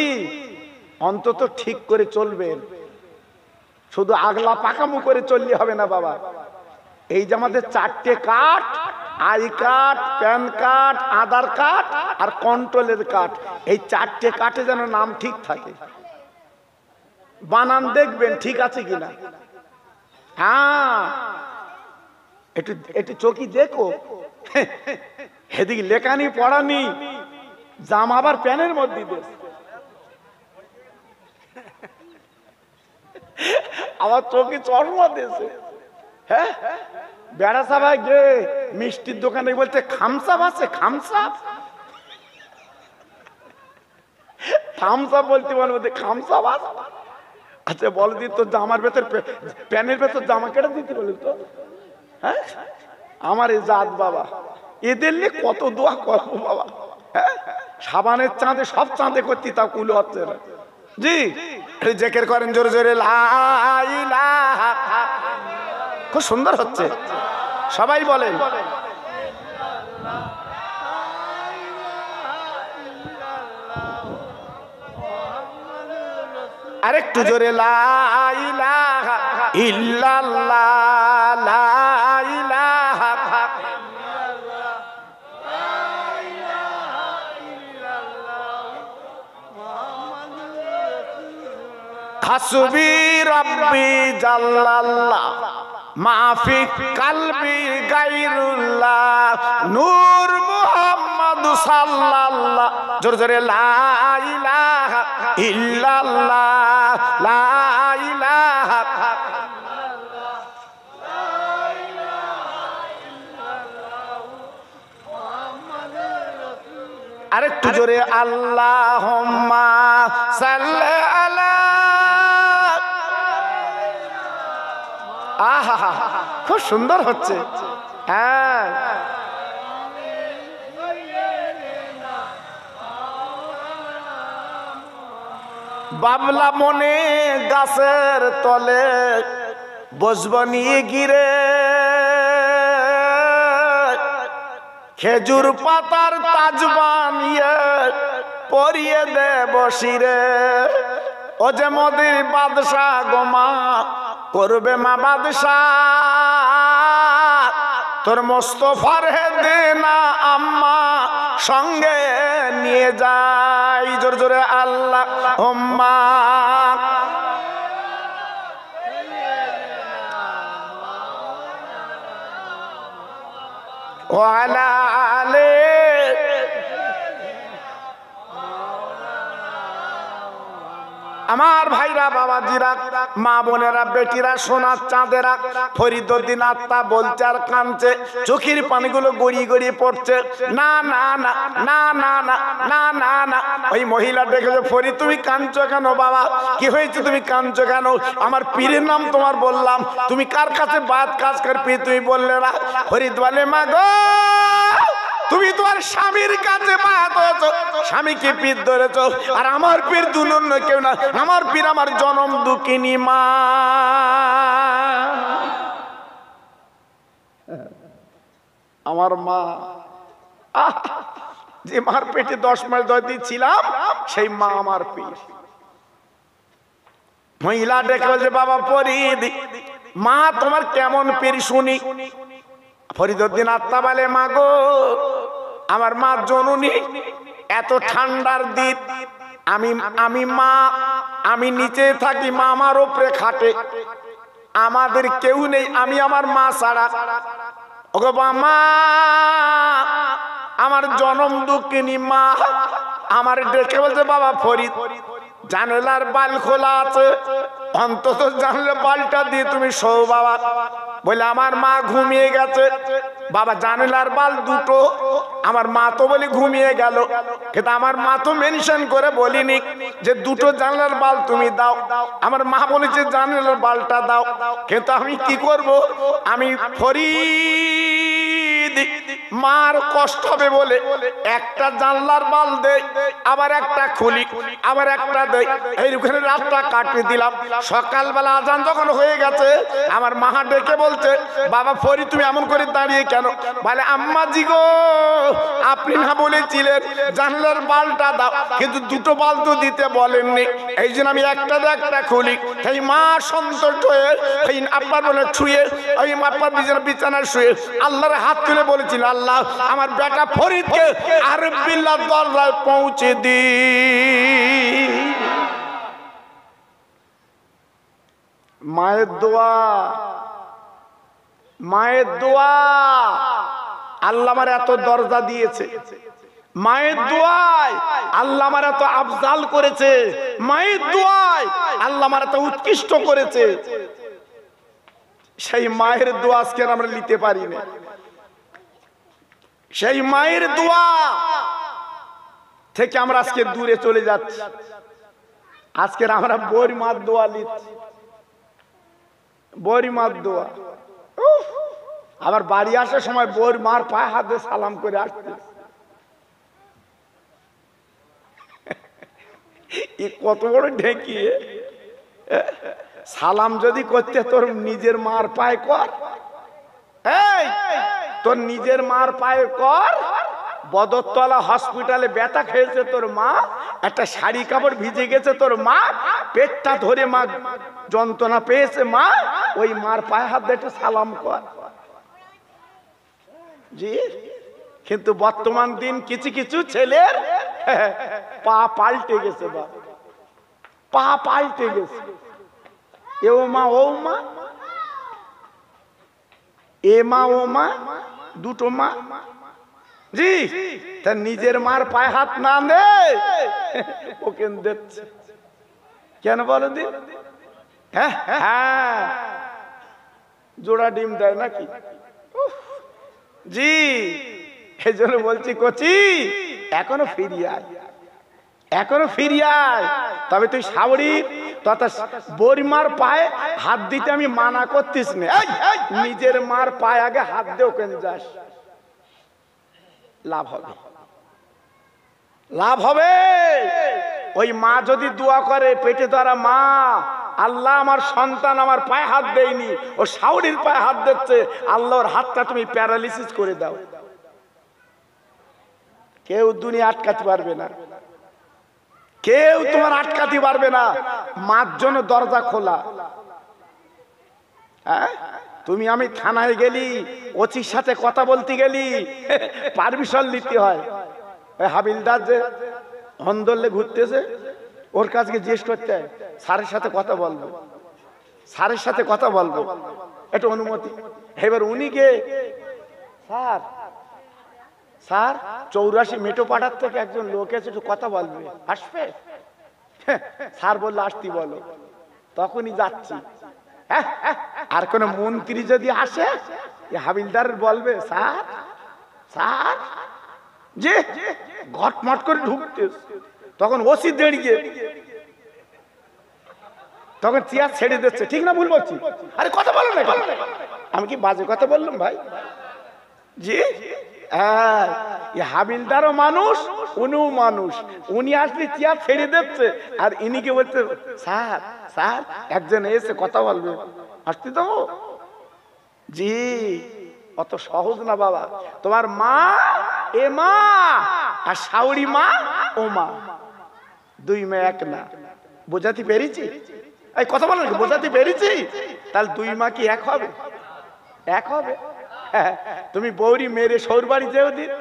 অন্তত ঠিক করে চলবেন, শুধু আগলা পাকামু করে চললে হবে না বাবা। এই যে আমাদের 4টে card, I card, PAN card, Aadhaar card আর কন্ট্রোলের কার্ড, এই 4টে কার্ডে যেন নাম ঠিক থাকে। বানান দেখবেন ঠিক আছে কিনা। হ্যাঁ একটু একটু চোখি দেখো, এদিকে লেখানি পড়ানি, জাম আবার প্যানের মধ্যে দেশ, আমার চোখে চশমা দিয়েছে। হ্যাঁ বেড়া সাবাই গে মিষ্টির দোকানে বলছে খামসাপ আছে, খামসাপ খামসাপ বলতে বলবো খামসাপ আছে। আচ্ছা বল দি তো জামার ভেতর, প্যানের ভেতর জামা কেটে দিতে বলি তো। হ্যাঁ আমার এই জাত বাবা, এদের নিয়ে কত দোয়া করবো বাবা। হ্যাঁ সাবানের চাঁদে সব চাঁদে করতে, তাও কুলো হচ্ছে না। জি জেকের করেন জোরে জোরে লা ইলাহা, খুব সুন্দর হচ্ছে, সবাই বলেন। আরেকটু জোরে লা ইলাহা ইল্লাল্লাহ, লা ইলাহা হাসবি রাব্বি জাল্লাল্লাহ মাফি কালবি গায়রুল্লাহ নূর মুহাম্মদ সাল্লাল্লাহ। জোরে জোরে লা ইলাহা ইল্লাল্লাহ, লা ইলাহা আরেকটু জোরে আল্লাহুম্মা সাল্লি আলা। আহা খুব সুন্দর হচ্ছে। হ্যাঁ বাবলা মনে গাছের তলে বসব নিয়ে গিরে, খেজুর পাতার তাজ বানিয়ে পরিয়ে দে বসিরে। ও যে মদির বাদশা গোমা করবে মা বাদশাহ তোর মোস্তফার হেদে না আম্মা সঙ্গে নিয়ে যাই জোরে জোরে আল্লাহ আম্মা ওয়ালা আলে আমার ভাইরা বাবাজিরা মা বোনেরা বেটিরা সোনার চাঁদেরা ফরিদউদ্দিন আত্মা বলছে আর কাঁদছে চোখের পানিগুলো গড়িয়ে গড়িয়ে পড়ছে না না না না না না না না না ওই মহিলা দেখেছে ফরিদ তুমি কাঁদছো কেন বাবা কি হয়েছে তুমি কাঁদছো কেন আমার পীরের নাম তোমার বললাম তুমি কার কাছে বাদ কাজ কর পীর তুমি বললে না ফরিদ বলে মা গো তুমি তোমার স্বামীর কাছে বাদ হয়েছো স্বামীকে পীর ধরেছো আর আমার পীর দুলন্য কেউ না আমার পীর আমার জনম দুঃখিনী মা আমার মা যে মার পেটে 10 মাস 10 দিন ছিলাম সেই মা আমার পীর মহিলা ডেকে বলছে বাবা ফরিদ মা তোমার কেমন পীর শুনি ফরিদউদ্দিন আত্মা বলে মা গো আমার মা জননী এত ঠান্ডার দিন আমি মা আমি নিচে থাকি মা আমার উপরে খাটে আমাদের কেউ নেই আমি আমার মা ছাড়া ওগো মা আমার জনম দুঃখিনী মা আমার ডেকে বলছে বাবা ফরিদ জানালার বাল খোলা আছে অন্তত জানলে বালটা দিয়ে তুমি শো বাবা বলে আমার মা ঘুমিয়ে গেছে বাবা জানালার বাল দুটো আমার মা তো বলে ঘুমিয়ে গেল কিন্তু আমার মা তো মেনশন করে বলিনি যে দুটো জানলার বাল তুমি দাও আমার মা বলেছে জানলার বালটা দাও কিন্তু আমি কি করব আমি ফরিদ মার কষ্ট হবে বলে একটা জানলার বাল দেই আবার একটা খুলি আবার একটা দেই এইখানে রাতটা কাটিয়ে দিলাম সকালবেলা আজান যখন হয়ে গেছে আমার মা ডেকে বলছে বাবা ফরিদ তুমি এমন করে দাঁড়িয়ে কেন বলে আম্মা জি গো আপনি না বলেছিলেন জানলার বালটা দাও কিন্তু দুটো বাল তো দিতে বলেননি এই জন্য আমি একটা খুলি এই মা সন্তুষ্ট হয়ে এই আব্বার বলে ছুঁয়ে ওই আব্বার বিছানায় শুয়ে আল্লাহর হাত তুলে বলেছিল আল্লাহ আমার বেটা ফরিদকে আরবিল্লাহ দরজায় পৌঁছে দি মায়ের দোয়া মায়ের দোয়া আল্লাহ আমার এত দরজা দিয়েছে মায়ের দোয়ায় আল্লাহ আমার এত আফজাল করেছে মায়ের দোয়ায় আল্লাহ আমার এত উৎকৃষ্ট করেছে সেই মায়ের দোয়া আজকে আমরা নিতে পারি না সেই মায়ের দোয়া থেকে আমরা আজকে দূরে চলে যাচ্ছি আজকে আমরা বড়ি মার দোয়া নিচ্ছি বড়ি মার দোয়া আবার বাড়ি আসার সময় বড়ি মার পায়ে হাত দিয়ে সালাম করে আসতে কত বড় ঢেকিয়ে সালাম যদি করতে তোর নিজের মার পায়ে কর এই তোর নিজের মার পায়ে কর বদরতলা হসপিটালে ব্যথা খেয়েছে তোর মা একটা শাড়ি কাপড় ভিজে গেছে তোর মা পেটটা ধরে মা যন্ত্রণা পেয়েছে মা ওই মার পায়ে হাত দিয়ে সালাম কর জি কিন্তু বর্তমান দিন কিছু কিছু ছেলের পা পাল্টে গেছে পা পাল্টে গেছে এ মা ও মা এ মা ও মা দুটো মা জি তার নিজের মার পায়ে হাত না দে ওকে দিচ্ছে কেন বলো দিন হ্যাঁ হ্যাঁ জোড়া ডিম দেয় নাকি জি এই জন্য বলছি কচি এখনো ফিরিয়ে আয় এখনো ফিরিয়ে আয় তবে তুই সাবরি তথা বড়িমার পায়ে হাত দিতে আমি মানা করতিস না নিজের মার পায়ে আগে হাত দে ওকে যাস লাভ হবে লাভ হবে ওই মা যদি দোয়া করে পেটে ধরা মা আল্লাহ আমার সন্তান আমার পায়ে হাত দেয়নি ও শাওরির পায়ে হাত দিচ্ছে আল্লাহর হাতটা তুমি প্যারালিসিস করে দাও কেউ দুনিয়া আটকাতে পারবে না কেউ তোমার আটকাতে পারবে না মার জন্য দরজা খোলা হ্যাঁ, তুমি আমি থানায় গেলি, ওসির সাথে কথা বলতে গেলি, পারমিশন নিতে হয়। ওই হাবিলদার যে হন্দলে ঘুরতেছে, ওর কাছে জিজ্ঞেস করতে হয়, স্যারের সাথে কথা বলবো, স্যারের সাথে কথা বলবো, এটা অনুমতি। এবার উনি গে, স্যার স্যার 84 মেটো পাড়ার থেকে একজন লোক এসে একটু কথা বলবে, আসবে? স্যার বললো আসতি বলো, তখনই যাচ্ছি। আর কোন মন্ত্রী যদি আসে, হাবিলদার বলবে স্যার স্যার, যে ঘটমট করে ঢুকতে, তখন ওসি দাঁড়িয়ে, তখন চেয়ার ছেড়ে দিচ্ছে। ঠিক না ভুল বলছি? আরে কথা বলো না, আমি কি বাজে কথা বললাম ভাই? জি, হাবিলদারও মানুষ, উনিও মানুষ। উনি আসলে চেয়ার ছেড়ে দিচ্ছে, আর ইনিকে বলছে স্যার স্যার, একজন এসে কথা বলবে, আসতে তো। জি, অত সহজ না বাবা। তোমার মা এ মা, আর শাওরি মা ও মা, দুই মেয়ে এক না। বোঝাতে পেরেছি? এই কথা বলো, বোঝাতে পেরেছি? তাহলে দুই মা কি এক হবে? এক হবে। তুমি বৌরি মেরে সৌর বাড়ি যেও দিন,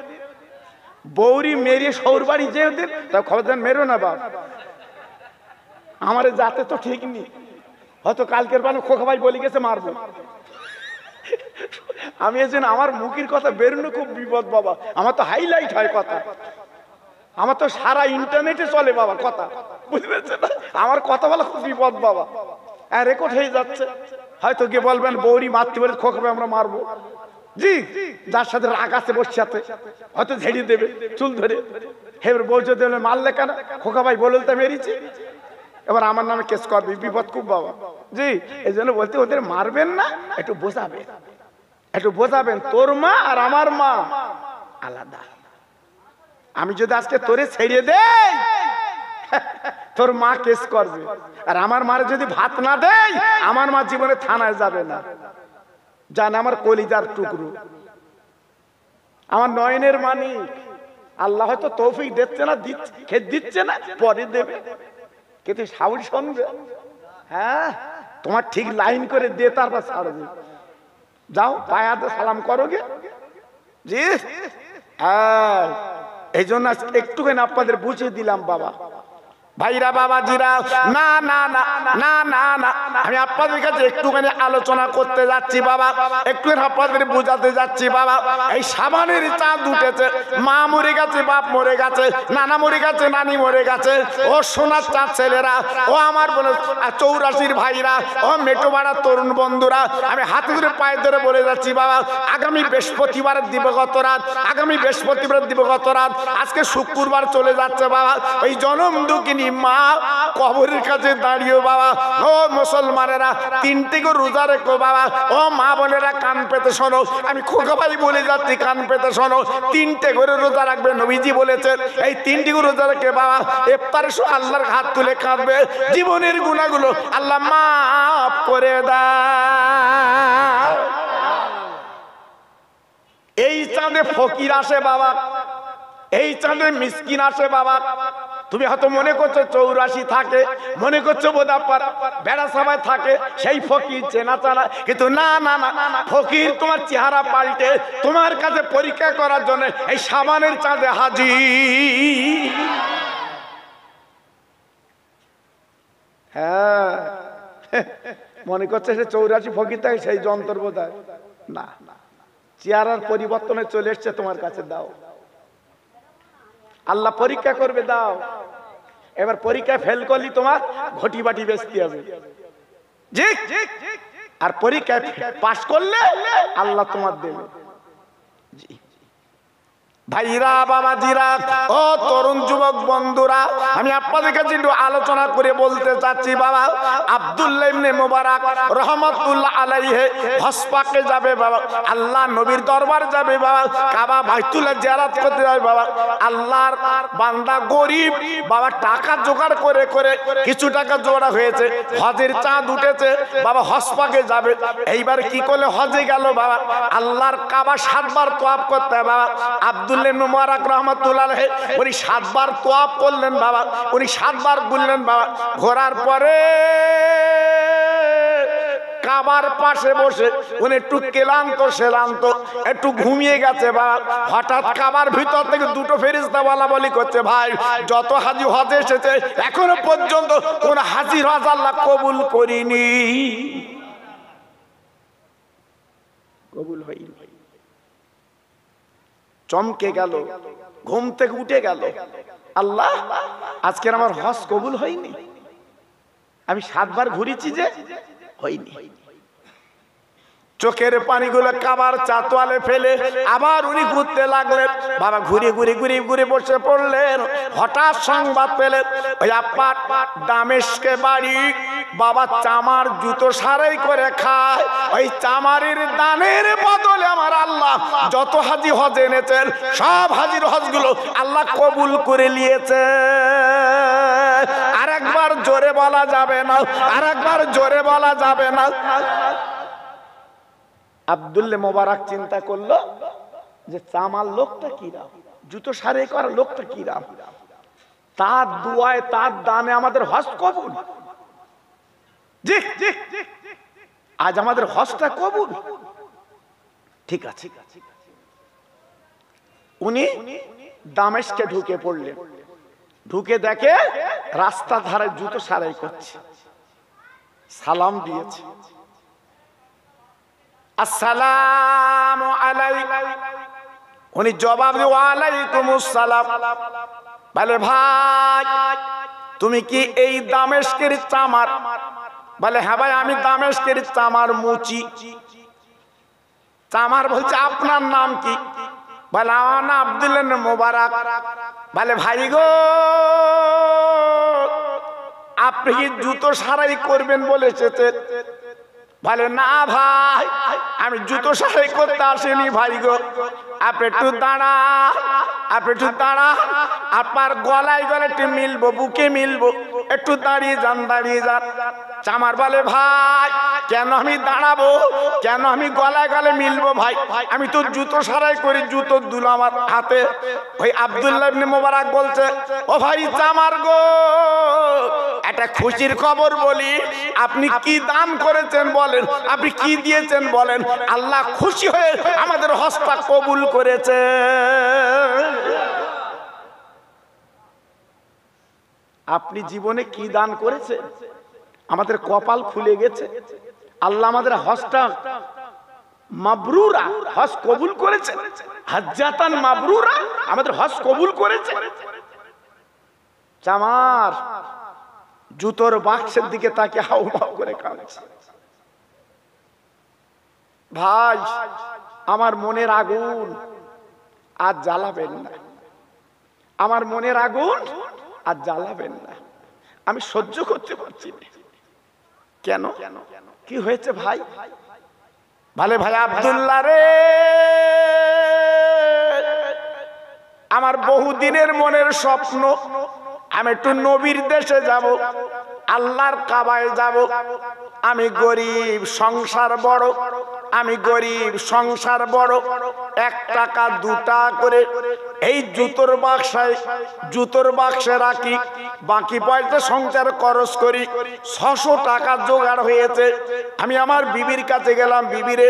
বৌরি মেরে সৌর বাড়ি যেও দিন, তা খবরদার মেরো না বাপ। আমার যাতে তো ঠিক নেই, হয়তো কালকের বানো খোকা ভাই বলে গেছে মারবো। আমি এজন্য আমার মুখের কথা বেরোনো খুব বিপদ বাবা। আমার তো হাইলাইট হয় কথা, আমার তো সারা ইন্টারনেটে চলে বাবা কথা, বুঝতে পেরেছেন? আমার কথা বলা খুব বিপদ বাবা, রেকর্ড হয়ে যাচ্ছে। হয়তো গিয়ে বলবেন বৌরি মারতে বলে খোকা ভাই আমরা মারবো। জি, যার সাথে রাগ আছে বসে সাথে, হয়তো ঝেড়ে দেবে চুল ধরে। এবার বউ যদি মারলে কেন, খোকা ভাই বলে তো মেরেছি, এবার আমার নামে কেস করবি, বিপদ খুব বাবা। জি, এই জন্য বলতে ওদের মারবেন না, একটু বোঝাবেন, একটু বোঝাবেন। তোর মা আর আমার মা আলাদা। আমি যদি আজকে তোরে ছেড়ে দেই, তোর মা কেস করবে, আর আমার মারে যদি ভাত না দেই, আমার মা জীবনে থানায় যাবে না। জান আমার কলিজার টুকরো, আমার নয়নের মানিক, আল্লাহ হয়তো তৌফিক দিচ্ছে না, দিচ্ছে না, পরে দেবে, কিন্তু শাওরি শুনবে। হ্যাঁ, তোমার ঠিক লাইন করে দিয়ে তারপর ছাড়বে। যাও পায়াতে সালাম করো গে। জি, এই জন্য একটুখানি আপনাদের বুঝিয়ে দিলাম বাবা, ভাইরা বাবাজিরা। না না না না না না, আমি আপনাদের কাছে একটুখানি আলোচনা করতে যাচ্ছি বাবা, একটুখানি আপনাদের বোঝাতে যাচ্ছি বাবা। এই সাবানের চাঁদ উঠেছে, মা মরে গেছে, বাপ মরে গেছে, নানা মরে গেছে, নানি মরে গেছে। ও সোনার চাঁদ ছেলেরা, ও আমার বলে 84 ভাইরা, ও মেটোপাড়ার তরুণ বন্ধুরা, আমি হাতে ধরে পায়ে ধরে বলে যাচ্ছি বাবা, আগামী বৃহস্পতিবারের দিবগত রাত, আগামী বৃহস্পতিবারের দিবগত রাত, আজকে শুক্রবার চলে যাচ্ছে বাবা। ওই জনম দুঃখিনী মা কবরের কাছে দাঁড়িয়ে বাবা, ও মুসলমানেরা 3টি করে রোজা রেখো বাবা। ও মা বোনেরা কান পেতে শোনো, আমি খোকা ভাই বলে যাচ্ছি, কান পেতে শোনো। 3টে করে রোজা রাখবে, নবীজি বলেছেন। এই 3টি করে রোজা রেখে বাবা ইফতারের সময় আল্লাহর হাত তুলে কাঁদবে, জীবনের গুনাহগুলো আল্লাহ মাফ করে দাও। এই চাঁদে ফকির আসে বাবা, এই চাঁদে মিসকিন আসে বাবা। তুমি হয়তো মনে করছো 84 থাকে, মনে করছো বোধাপার বেড়া সবাই থাকে, সেই ফকির চেনা চানা, কিন্তু না না না, ফকির তোমার চেহারা পাল্টে তোমার কাছে পরীক্ষা করার জন্য এই সাবানের চাঁদে হাজির। হ্যাঁ, মনে করছে সে 84 ফকির থাকে, সেই যন্ত্র বোধহয় না, চেহারার পরিবর্তনে চলে এসছে তোমার কাছে। দাও, আল্লাহ পরীক্ষা করবে, দাও। এবার পরীক্ষায় ফেল করলি তোমার ঘটি বাটি বেচতে হবে, জি, আর পরীক্ষায় পাস করলে আল্লাহ তোমার দেবে। জি ভাইরা বাবাজিরা, ও তরুণ যুবক বন্ধুরা, আমি আপনাদের কাছে একটু আলোচনা করে বলতে চাচ্ছি বাবা। আব্দুল্লাহ ইবনে মুবারক রহমাতুল্লাহ আলাইহি হজ পাকে যাবে বাবা, আল্লাহ নবীর দরবার যাবে বাবা, কাবা বাইতুল্লাহ জিয়ারত করতে যাবে বাবা। আল্লাহর বান্দা গরিব বাবা, টাকা জোগাড় করে করে কিছু টাকা জোড়া হয়েছে, হজের চাঁদ উঠেছে বাবা, হজ পাকে যাবে। এইবার কি করলে হজে গেল বাবা, আল্লাহর কাবা 7 বার তওয়াফ করতে বাবা। আব্দুল্লাহ মুবারক রহমাতুল্লাহ আলাইহি উনি 7 বার তওয়াফ করলেন বাবা, উনি 7 বার ঘুরলেন বাবা। ঘোরার পরে কাবার পাশে বসে উনি একটু ক্লান্ত শ্রান্ত একটু ঘুমিয়ে গেছে বা হঠাৎ কাবার ভিতর থেকে দুটো ফেরেশতা বলা বলি করছে, ভাই যত হাজি হজে এসেছে এখনো পর্যন্ত কোন হাজির হজ আল্লাহ কবুল করিনি, কবুল হয়নি। চমকে গেল, ঘুম থেকে উঠে গেল, আল্লাহ আজকের আমার হজ কবুল হয়নি, আমি 7 বার ঘুরেছি যে হয়নি। চোখের পানিগুলো কাবার চাতোয়ালে ফেলে আবার উনি ঘুরতে লাগলেন। বাবা ঘুরে ঘুরে ঘুরে ঘুরে বসে পড়লেন। হঠাৎ সংবাদ পেলেন ওই আপার দামেস্কে বাড়ি, বাবা চামার জুতো সারাই করে খায়। ওই চামারের দানের বদলে আমার আল্লাহ যত হাজি হজ এনেছেন সব হাজির হজগুলো আল্লাহ কবুল করে নিয়েছে। আর একবার জোরে বলা যাবে না, আর একবার জোরে বলা যাবে না। আব্দুল্লাহ মোবারক চিন্তা করলো যে চামার লোকটা কিরাম, জুতো সারাই করা লোকটা কিরাম, তার দুয়ায় তার দানে আমাদের হজ কবুল। জি আজ আমাদের হজটা কবুল, ঠিক আছে। উনি দামেস্কে ঢুকে পড়লেন। ঢুকে দেখে রাস্তা ধারে জুতো সারাই করছে। সালাম দিয়েছে, আসসালামু আলাইকুম। উনি জবাব দিয়ে ওয়ালাইকুমুস সালাম। বলে ভাই তুমি কি এই দামেস্কের চামার? বলে হ্যাঁ ভাই আমি দামেস্কের চামার মুচি। চামার বলছে আপনার নাম কি? বলে আমার নাম আব্দুল্লাহ মোবারক। বলে ভাই গো আপনি কি জুতো সারাই করবেন বলে এসেছেন? বলে না ভাই আমি জুতো সারাই করতে আসিনি ভাই গো, আপনি একটু দাঁড়ান, আপনি একটু দাঁড়ান, আপনার গলায় গলায় একটু মিলবো, বুকে মিলবো, একটু দাঁড়িয়ে যান, দাঁড়িয়ে যান। চামার বলে ভাই কেন আমি দাঁড়াবো, কেন আমি গলায় গলায় মিলবো? ভাই আমি তো জুতো সারাই করি, জুতো দুল আমার হাতে। ওই আব্দুল্লাহ ইবনে মোবারক বলছে ও ভাই চামার গো একটা খুশির খবর বলি, আপনি কি দান করেছেন বলেন, আপনি কি দিয়েছেন বলেন, আল্লাহ খুশি হয়ে আমাদের হজটা কবুল করেছে। আপনি জীবনে কি দান করেছেন? আমাদের কপাল খুলে গেছে, আল্লাহ আমাদের হজটা মাবরুরা, হজ কবুল করেছে, হজ্জাতান মাবরুরা, আমাদের হজ কবুল করেছে। চামার জুতোর বাক্সের দিকে তাকে হাউ মাউ করে কাঁদছে। ভাই আমার মনের আগুন আজ জ্বালাবেন না, আমার মনের আগুন আজ জ্বালাবেন না, আমি সহ্য করতে পারছি না। কেন, কি হয়েছে ভাই? ভালে ভাই আব্দুল্লাহ রে, আমার বহুদিনের মনের স্বপ্ন আমি একটু নবীর দেশে যাব, আল্লাহর কাবায় যাব। আমি গরিব, সংসার বড়, আমি গরিব, সংসার বড়। 1 টাকা 2 টাকা করে এই জুতোর বাক্সায়, জুতোর বাক্সে রাখি, বাকি পয়সা সংসার খরচ করি। 600 টাকা জোগাড় হয়েছে। আমি আমার বিবির কাছে গেলাম, বিবিরে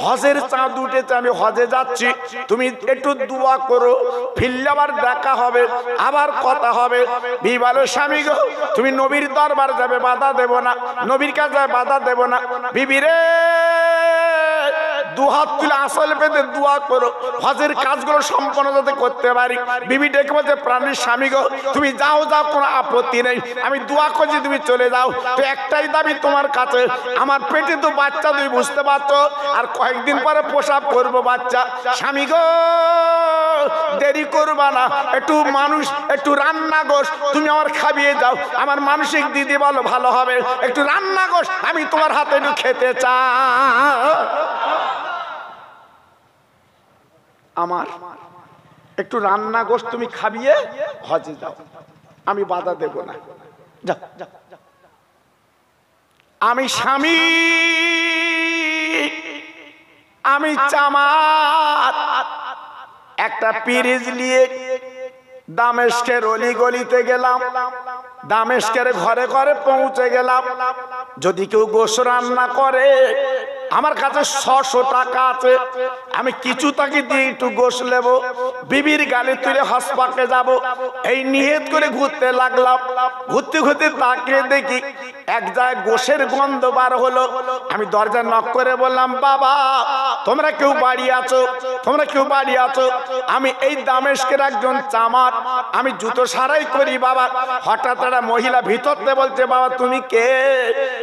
হজের চাঁদ উঠেছে, আমি হজে যাচ্ছি, তুমি একটু দোয়া করো, ফিরলে আবার দেখা হবে, আবার কথা হবে। বিবি বলে স্বামী গো তুমি নবীর দরবার যাবে, বাধা দেব না, নবীর কাছে বাধা দেব না। বিবিরে 2 হাত তুলে আসল পেতে দোয়া করো, হজের কাজগুলো সম্পন্ন যাতে করতে পারি। বিবি ডেকে বলছে প্রাণীর স্বামী গো তুমি যাও যাও, কোনো আপত্তি নেই, আমি দোয়া করছি তুমি চলে যাও। তো একটাই দাবি তোমার কাছে, আমার পেটে তো বাচ্চা, তুমি বুঝতে পারছো, আর কয়েকদিন পরে প্রসাব করবো বাচ্চা। স্বামী গো দেরি করবা না, একটু মানুষ, একটু রান্না গোশ তুমি আমার খাবিয়ে যাও, আমার মানসিক দিদি বলো ভালো হবে, একটু রান্না গোশ আমি তোমার হাতে একটু খেতে চাই, আমার একটু রান্না গোশ তুমি খাবিয়ে হজে যাও, আমি বাধা দেব না। যাও যাও, আমি স্বামী, আমি চামার একটা পিরিজ নিয়ে দামেস্কের অলি গলিতে গেলাম, দামেস্কের ঘরে ঘরে পৌঁছে গেলাম। যদি কেউ গোশত রান্না করে, আমার কাছে 600 টাকা আছে, আমি কিছু তাকে দিয়ে একটু গোশত নেব, বিবির গালে তুলে হাসপাকে যাব, এই নিয়ত করে ঘুরতে লাগলাম। ঘুরতে ঘুরতে তাকে দেখি এক জায়গায় গোশের গন্ধ বার হলো। আমি দরজা নক করে বললাম, বাবা তোমরা কেউ বাড়ি আছো? তোমরা কেউ বাড়ি আছো? আমি এই দামেস্কের একজন চামার, আমি জুতো সারাই করি বাবা। হঠাৎ একটা মহিলা ভিতরতে বলছে, বাবা তুমি কে?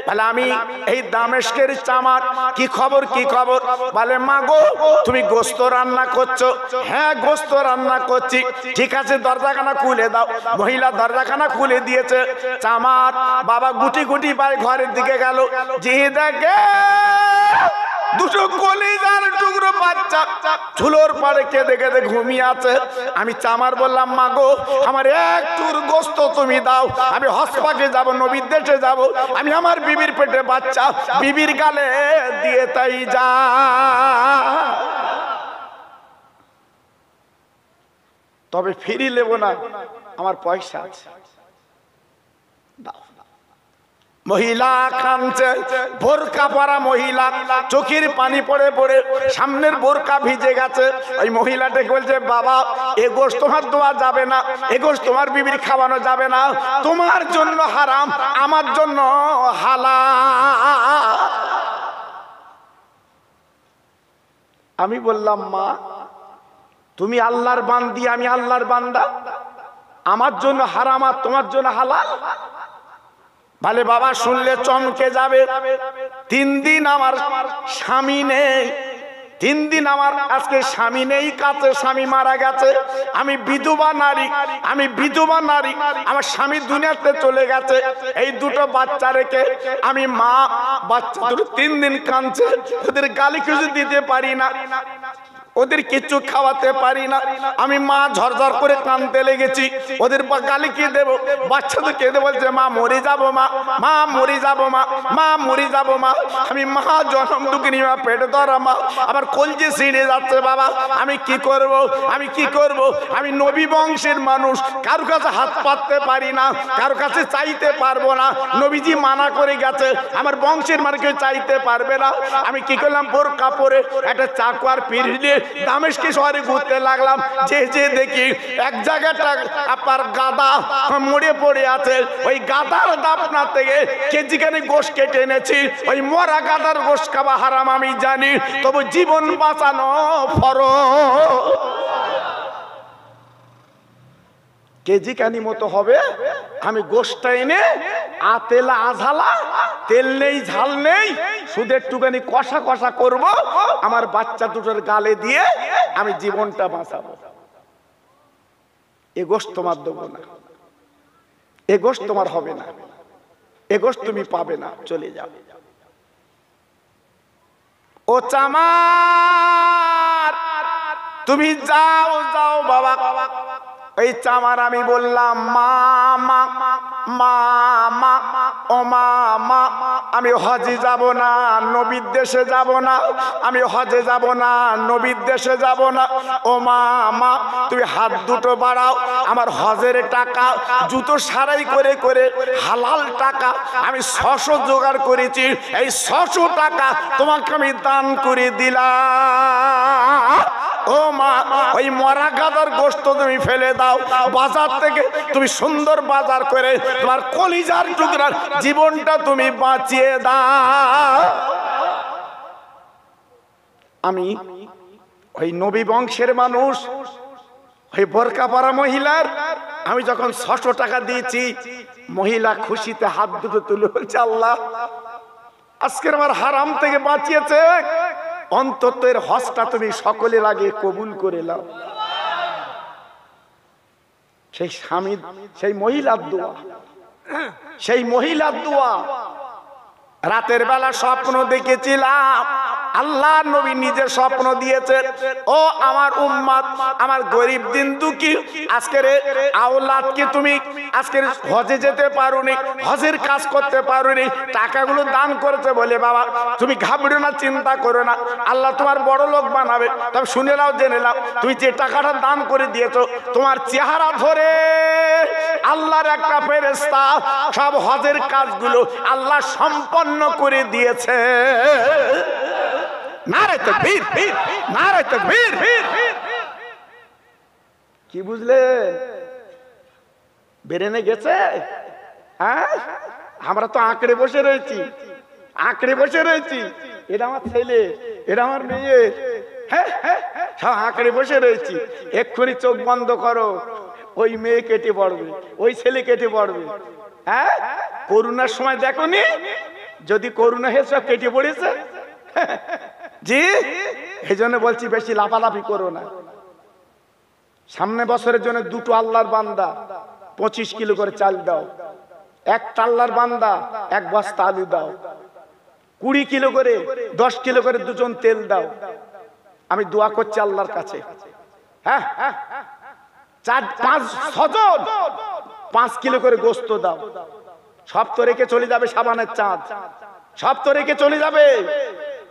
বলে আমি এই দামেস্কের চামার। কি খবর কি খবর? বলে মা গো তুমি গোশত রান্না করছো? হ্যাঁ গোশত রান্না করছি। ঠিক আছে দরজাখানা খুলে দাও। মহিলা দরজাখানা খুলে দিয়েছে। চামার বাবা গুটি গুটি পায়ে ঘরের দিকে গেল, যে দেখে দুটো কলিজার টুকরো বাচ্চা ঝুলোর পাড়ে কেঁদে কেঁদে ঘুমিয়ে আছে। আমি চামার বললাম, মা গো আমার একটুর গোশত তুমি দাও, আমি হসপাকে যাব, নবীর দেশে যাব, আমি আমার বিবির পেটে বাচ্চা, বিবির গালে দিয়ে তাই যা। তবে ফিরি নেব না, আমার পয়সা আছে, দাও। মহিলা কাঁদছে, বোরকা পরা মহিলা, চোখের পানি পড়ে পড়ে সামনের বোরকা ভিজে গেছে। ওই মহিলাটাকে বলছে, বাবা এ গোশত তোমার দেওয়া যাবে না, এ গোশত তোমার বিবির খাওয়ানো যাবে না, তোমার জন্য হারাম, আমার জন্য হালাল। আমি বললাম, মা তুমি আল্লাহর বান্দি, আমি আল্লাহর বান্দা, আমার জন্য হারাম আর তোমার জন্য হালাল? বলে বাবা শুনলে চমকে যাবে, 3 দিন আমার স্বামী নেই, 3 দিন আমার আজকে স্বামী নেই, কাছে স্বামী মারা গেছে, আমি বিধবা নারী, আমি বিধবা নারী, আমার স্বামী দুনিয়াতে চলে গেছে, এই দুটো বাচ্চা রেখে আমি মা, বাচ্চা দুটো 3 দিন কাঁদছে, ওদের গালি কিছু দিতে পারি না, ওদের কিছু খাওয়াতে পারি না, আমি মা ঝরঝর করে কাঁদতে লেগেছি, ওদের গালি কি দেবো? বাচ্চা তো কেঁদে বলছে, মা মরে যাবো মা, মা মরে যাবো মা, মা মরে যাবো মা। আমি মা জনম দুঃখিনী মা, পেটে ধরা মা, আবার কলজে ছিঁড়ে যাচ্ছে বাবা, আমি কি করব? আমি কি করব? আমি নবী বংশের মানুষ, কারো কাছে হাত পাততে পারি না, কারো কাছে চাইতে পারবো না, নবীজি মানা করে গেছে, আমার বংশের মানে কেউ চাইতে পারবে না। আমি কি করলাম, বোরকা পরে একটা চাকু আর পিড়ি নিয়ে দামেস্ক শহরে ঘুরতে লাগলাম। যে দেখি এক জায়গাটা আপনার গাদা মরে পড়ে আছে, ওই গাদার দাপনা থেকে কেজিখানে গোশ কেটে এনেছি, ওই মরা গাদার গোশ খাওয়া হারাম আমি জানি, তবু জীবন বাঁচানো ফরজ। কেজি কানি মতো হবে, আমি গোশটা এনে আতেলা আঝালা, তেল নেই ঝাল নেই, শুধু একটুখানি কষা কষা করব, আমার বাচ্চা দুটোর গালে দিয়ে আমি জীবনটা বাঁচাবো। এ গোশত তোমার দেবো না, এ গোশত তোমার হবে না, এ গোশত তুমি পাবে না, চলে যাও। ও চামার তুমি যাও যাও বাবা। এই চামার আমি বললাম, মা মা মা মা ও মা মা, আমি হজে যাব না, নবীর দেশে যাব না, আমি হজে যাব না, নবীর দেশে যাব না, ও মা মা তুমি হাত দুটো বাড়াও, আমার হজের টাকা জুতো সারাই করে করে হালাল টাকা আমি 600 জোগাড় করেছি, এই 600 টাকা তোমাকে আমি দান করে দিলাম। ও মা ওই মরা গাদার গোশত তুমি ফেলে দাও, বাজার থেকে তুমি সুন্দর বাজার করে তোমার কলিজার টুকরার জীবনটা তুমি বাঁচিয়ে দাও। আমি ওই নবী বংশের মানুষ, ওই বোরকা পরা মহিলার আমি যখন 600 টাকা দিয়েছি, মহিলা খুশিতে হাত দুটো তুলে বলছে, আল্লাহ আজকের আমার হারাম থেকে বাঁচিয়েছে, অন্তত এর হজটা তুমি সকলের আগে কবুল করে নাও। সেই স্বামী, সেই মহিলার দোয়া, সেই মহিলার দোয়া। রাতের বেলা স্বপ্ন দেখেছিলাম, আল্লাহ নবী নিজে স্বপ্ন দিয়েছে, ও আমার উম্মত, আমার গরিব দিন দুঃখী, আজকের আওলাদকে তুমি আজকের হজে যেতে পারোনি, হজের কাজ করতে পারোনি, টাকাগুলো দান করেছে বলে বাবা তুমি ঘাবড়ো না, চিন্তা করো না, আল্লাহ তোমার বড় লোক বানাবে। তবে শুনে নাও, জেনে নাও, তুমি যে টাকাটা দান করে দিয়েছো, তোমার চেহারা ধরে আল্লাহর একটা ফেরেশতা সব হজের কাজগুলো আল্লাহ সম্পন্ন করে দিয়েছে। নারে তাকবীর, নারে তাকবীর। কি বুঝলে? বেরেনে গেছে? হ্যাঁ, আমরা তো আঁকড়ে বসে রয়েছি, আঁকড়ে বসে রয়েছি। এটা আমার ছেলে, এটা আমার মেয়ে, হ্যাঁ হ্যাঁ, সব আঁকড়ে বসে রয়েছি। এক্ষুনি চোখ বন্ধ করো, ওই মেয়ে কেটে পড়বে, ওই ছেলে কেটে পড়বে। হ্যাঁ, করোনার সময় দেখোনি? যদি করোনা হয়ে সব কেটে পড়েছে। জি, এই জন্য বলছি বেশি লাফালাফি করো না। সামনে বছরের জন্য দুটো আল্লাহর বান্দা 25 কিলো করে চাল দাও, একটা আল্লাহর বান্দা 1 বস্তা আলু দাও, 20 কিলো করে 10 কিলো করে দুজন তেল দাও। আমি দোয়া করছি আল্লাহর কাছে। হ্যাঁ, 4-5 6জন 5 কিলো করে গোস্ত দাও। সব তো রেখে চলে যাবে সাবানের চাঁদ, সব তো রেখে চলে যাবে,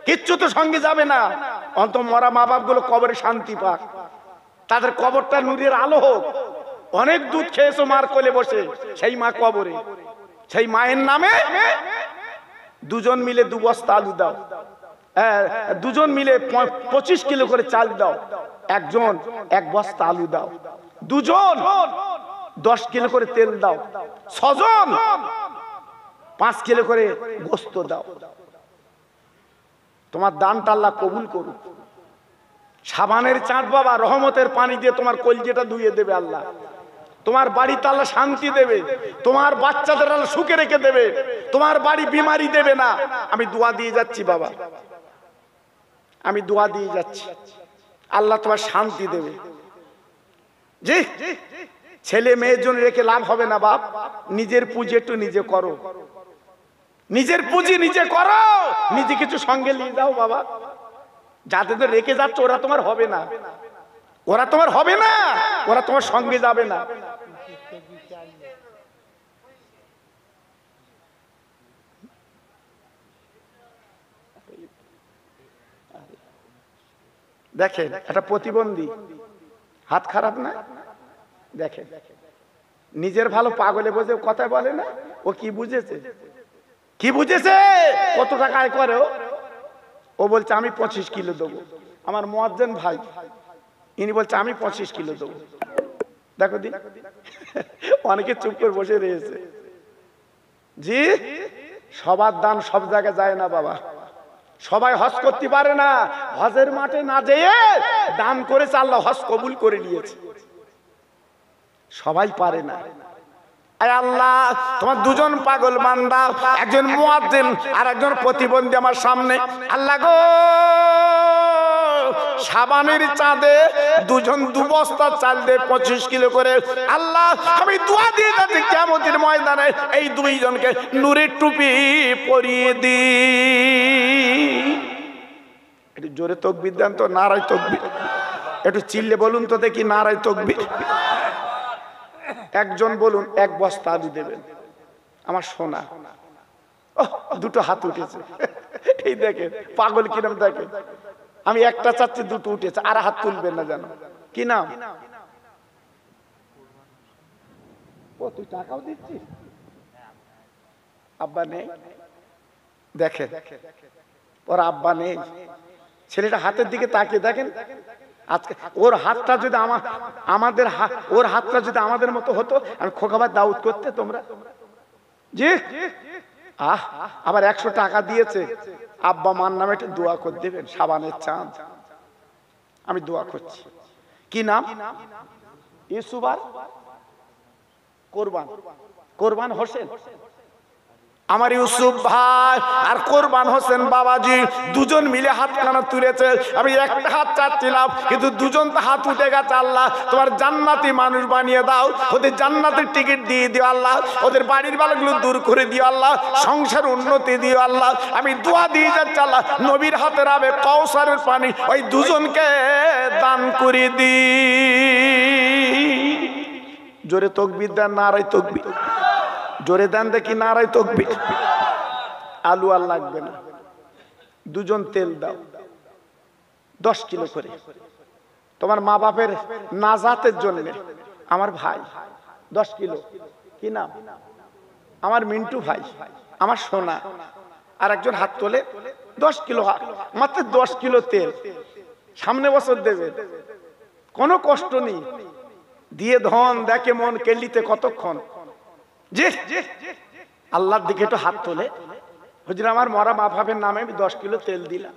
কিচ্ছু তো সঙ্গে যাবে না। অন্ত মরা মা বাপ গুলো কবরে শান্তি পাক, তাদের কবরটা নূরের আলো হোক। অনেক দুধ খেয়েছো মার কোলে বসে, সেই মা কবরে, সেই মায়ের নামে দুজন মিলে 2 বস্তা আলু দাও, দুজন মিলে 25 কিলো করে চাল দাও, একজন 1 বস্তা আলু দাও, দুজন 10 কিলো করে তেল দাও, 6 জন 5 কিলো করে গোস্ত দাও। তোমার দানটা আল্লাহ কবুল করুক। সাবানের চাঁদ বাবা রহমতের পানি দিয়ে তোমার কলজেটা ধুয়ে দেবে আল্লাহ, তোমার বাড়িতে আল্লাহ শান্তি দেবে, তোমার বাচ্চাদের আল্লাহ সুখে রেখে দেবে, তোমার বাড়ি বিমারি দেবে না। আমি দোয়া দিয়ে যাচ্ছি বাবা, আমি দোয়া দিয়ে যাচ্ছি, আল্লাহ তোমার শান্তি দেবে। জি, ছেলে মেয়ের জন্য রেখে লাভ হবে না বাপ, নিজের পুঁজি একটু নিজে করো, নিজের পুঁজি নিজে করো, নিজে কিছু সঙ্গে নিয়ে যাও বাবা। যাদের রেখে যাচ্ছে ওরা তোমার হবে না, ওরা তোমার হবে না, ওরা তোমার সঙ্গে যাবে না। দেখেন একটা প্রতিবন্ধী, হাত খারাপ না, দেখেন নিজের ভালো পাগলে বোঝে, কথা বলে না। ও কি বুঝেছে? কি বুঝেছে? কত টাকা আয় করে ও বলছে আমি 25 কিলো দেবো। আমার মুয়াজ্জিন ভাই ইনি বলছে আমি 25 কিলো দেবো। দেখো দি, অনেকে চুপ করে বসে রয়েছে। জি, সবার দান সব জায়গায় যায় না বাবা, সবাই হজ করতে পারে না। হজের মাঠে না যেয়ে দান করেছে, আল্লাহ হজ কবুল করে নিয়েছে, সবাই পারে না। আয় আল্লাহ, তোমার দুজন পাগল বান্দা, একজন মুয়াজ্জিন আর একজন প্রতিবন্ধী আমার সামনে। আল্লাহ গো, সাবানের চাঁদে দুজন 2 বস্তা চাল দে 25 কিলো করে। আল্লাহ, আমি দোয়া দিয়ে যাচ্ছি কিয়ামতের ময়দানে এই 2 জনকে নূরের টুপি পরিয়ে দি। একটু জোরে তাকবীর দেন তো, নারায়ে তাকবীর। একটু চিল্লে বলুন তো দেখি, নারায়ে তাকবীর। একজন বলুন 1 বস্তা আলু দেবেন। আমার সোনা, দুটো হাত উঠেছে, এই দেখেন পাগল কিরম দেখেন। আমি একটা চাচ্ছি, দুটো উঠেছে, আর হাত তুলবেন না জানো। কি নাম? ও তুই টাকাও দিচ্ছিস? আব্বা নেই, দেখেন ওর আব্বা নেই। ছেলেটা হাতের দিকে তাকিয়ে দেখেন, আজকে ওর হাতটা যদি আমাদের ওর হাতটা যদি আমাদের মতো হতো, আমি খোকাবার দাউদ করতে তোমরা। জি, আবার 100 টাকা দিয়েছে, আব্বা মার নামে একটা দোয়া করে দেবেন, সাবানের চাঁদ। আমি দোয়া করছি। কি নাম? ইউসুফ আর কোরবান, কোরবান হোসেন। আমার ইউসুফ ভাই আর কোরবান হোসেন বাবাজি দুজন মিলে হাত কানা তুলেছে। আমি একটা হাত চাচ্ছিলাম, কিন্তু দুজন তো হাত উঠে গেছে। আল্লাহ, তোমার জান্নাতি মানুষ বানিয়ে দাও, ওদের জান্নাতের টিকিট দিয়ে দিও আল্লাহ, ওদের বাড়ির বালাগুলো দূর করে দিও আল্লাহ, সংসার উন্নতি দিও আল্লাহ। আমি দোয়া দিয়ে যাচ্ছি আল্লাহ, নবীর হাতের আবে কাউসারের পানি ওই দুজনকে দান করে দি। জোরে তাকবীর দেন, নারায়ে তাকবীর। জোরে দেন দেখি, নারায়ে তাকবীর। আলু আর লাগবে না, দুজন তেল দাও 10 কিলো করে। তোমার মা বাপের নাজাতের জন্য আমার ভাই 10 কিলো। কি নাম? আমার মিন্টু ভাই, আমার সোনা। আর একজন হাত তোলে 10 কিলো, মাত্র 10 কিলো তেল। সামনে বছর দেবে, কোনো কষ্ট নেই। দিয়ে ধন দেখে মন কেলিতে কতক্ষণ। যে আল্লাহর দিকে একটু হাত তোলে, হুজুর আমার মরা মা বাপের নামে আমি 10 কিলো তেল দিলাম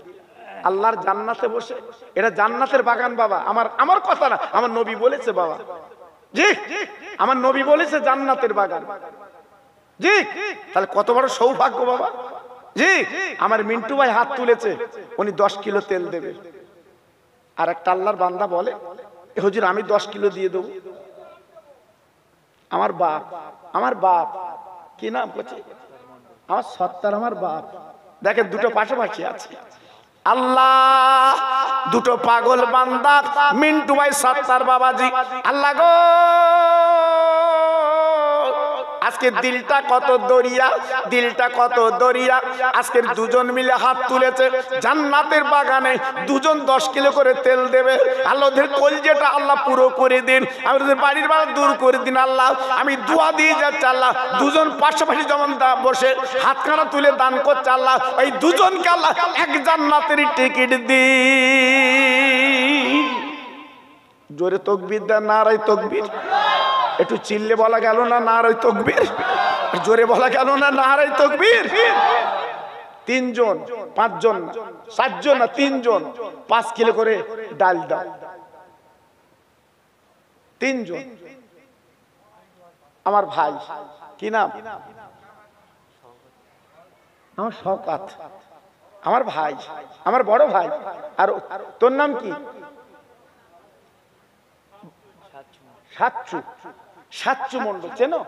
আল্লাহর জান্নাতে বসে। এটা জান্নাতের বাগান বাবা, আমার কথা না, আমার নবী বলেছে বাবা। জি, আমার নবী বলেছে জান্নাতের বাগান। জি, তাহলে কত বড় সৌভাগ্য বাবা। জি, আমার মিন্টু ভাই হাত তুলেছে, উনি 10 কিলো তেল দেবে। আর একটা আল্লাহর বান্দা বলে, হুজুর আমি 10 কিলো দিয়ে দেবো। আমার বাপ কি নাম বলছে? আমার সত্তার আমার বাপ। দেখেন দুটো পাশাপাশি আছে। আল্লাহ, দুটো পাগল বান্দা, মিন্টু ভাই সত্তার বাবাজি। আল্লাহ গো, আজকে দিলটা কত দরিয়া, দিলটা কত দরিয়া। আজকের দুজন মিলে হাত তুলেছে জান্নাতের বাগানে, দুজন 10 কিলো করে তেল দেবে। আল্লাহদের কলজেটা আল্লাহ পুরো করে দিন, আমাদের বাড়ির ভাড়া দূর করে দিন আল্লাহ। আমি দোয়া দিয়ে যাচ্ছি আল্লাহ, দুজন পাশাপাশি যেমন বসে হাতখানা তুলে দান করছে আল্লাহ, এই দুজনকে আল্লাহ এক জান্নাতের টিকিট দিন। জোরে তাকবীর দেন, নারায়ে তাকবীর। একটু চিল্লে বলা গেল না নারায়ে তাকবীর? জোরে বলা গেল না নারায়ে তাকবীর? 3 জন 5 জন 7 জন না 3 জন 5 কিলো করে ডাল দাও। 3 জন। আমার ভাই কি নাম? আমার শওকত, আমার ভাই, আমার বড় ভাই। আর তোর নাম কি? সাচ্চু মন্ডল, চেনো?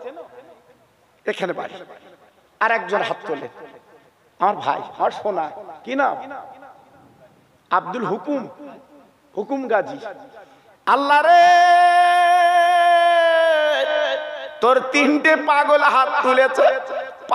এখানে বাড়ি। আর একজন হাত তোলে, আমার ভাই, আমার সোনা। কি নাম? আব্দুল হুকুম গাজী। আল্লাহ রে, তোর 3টে পাগল হাত তুলেছে।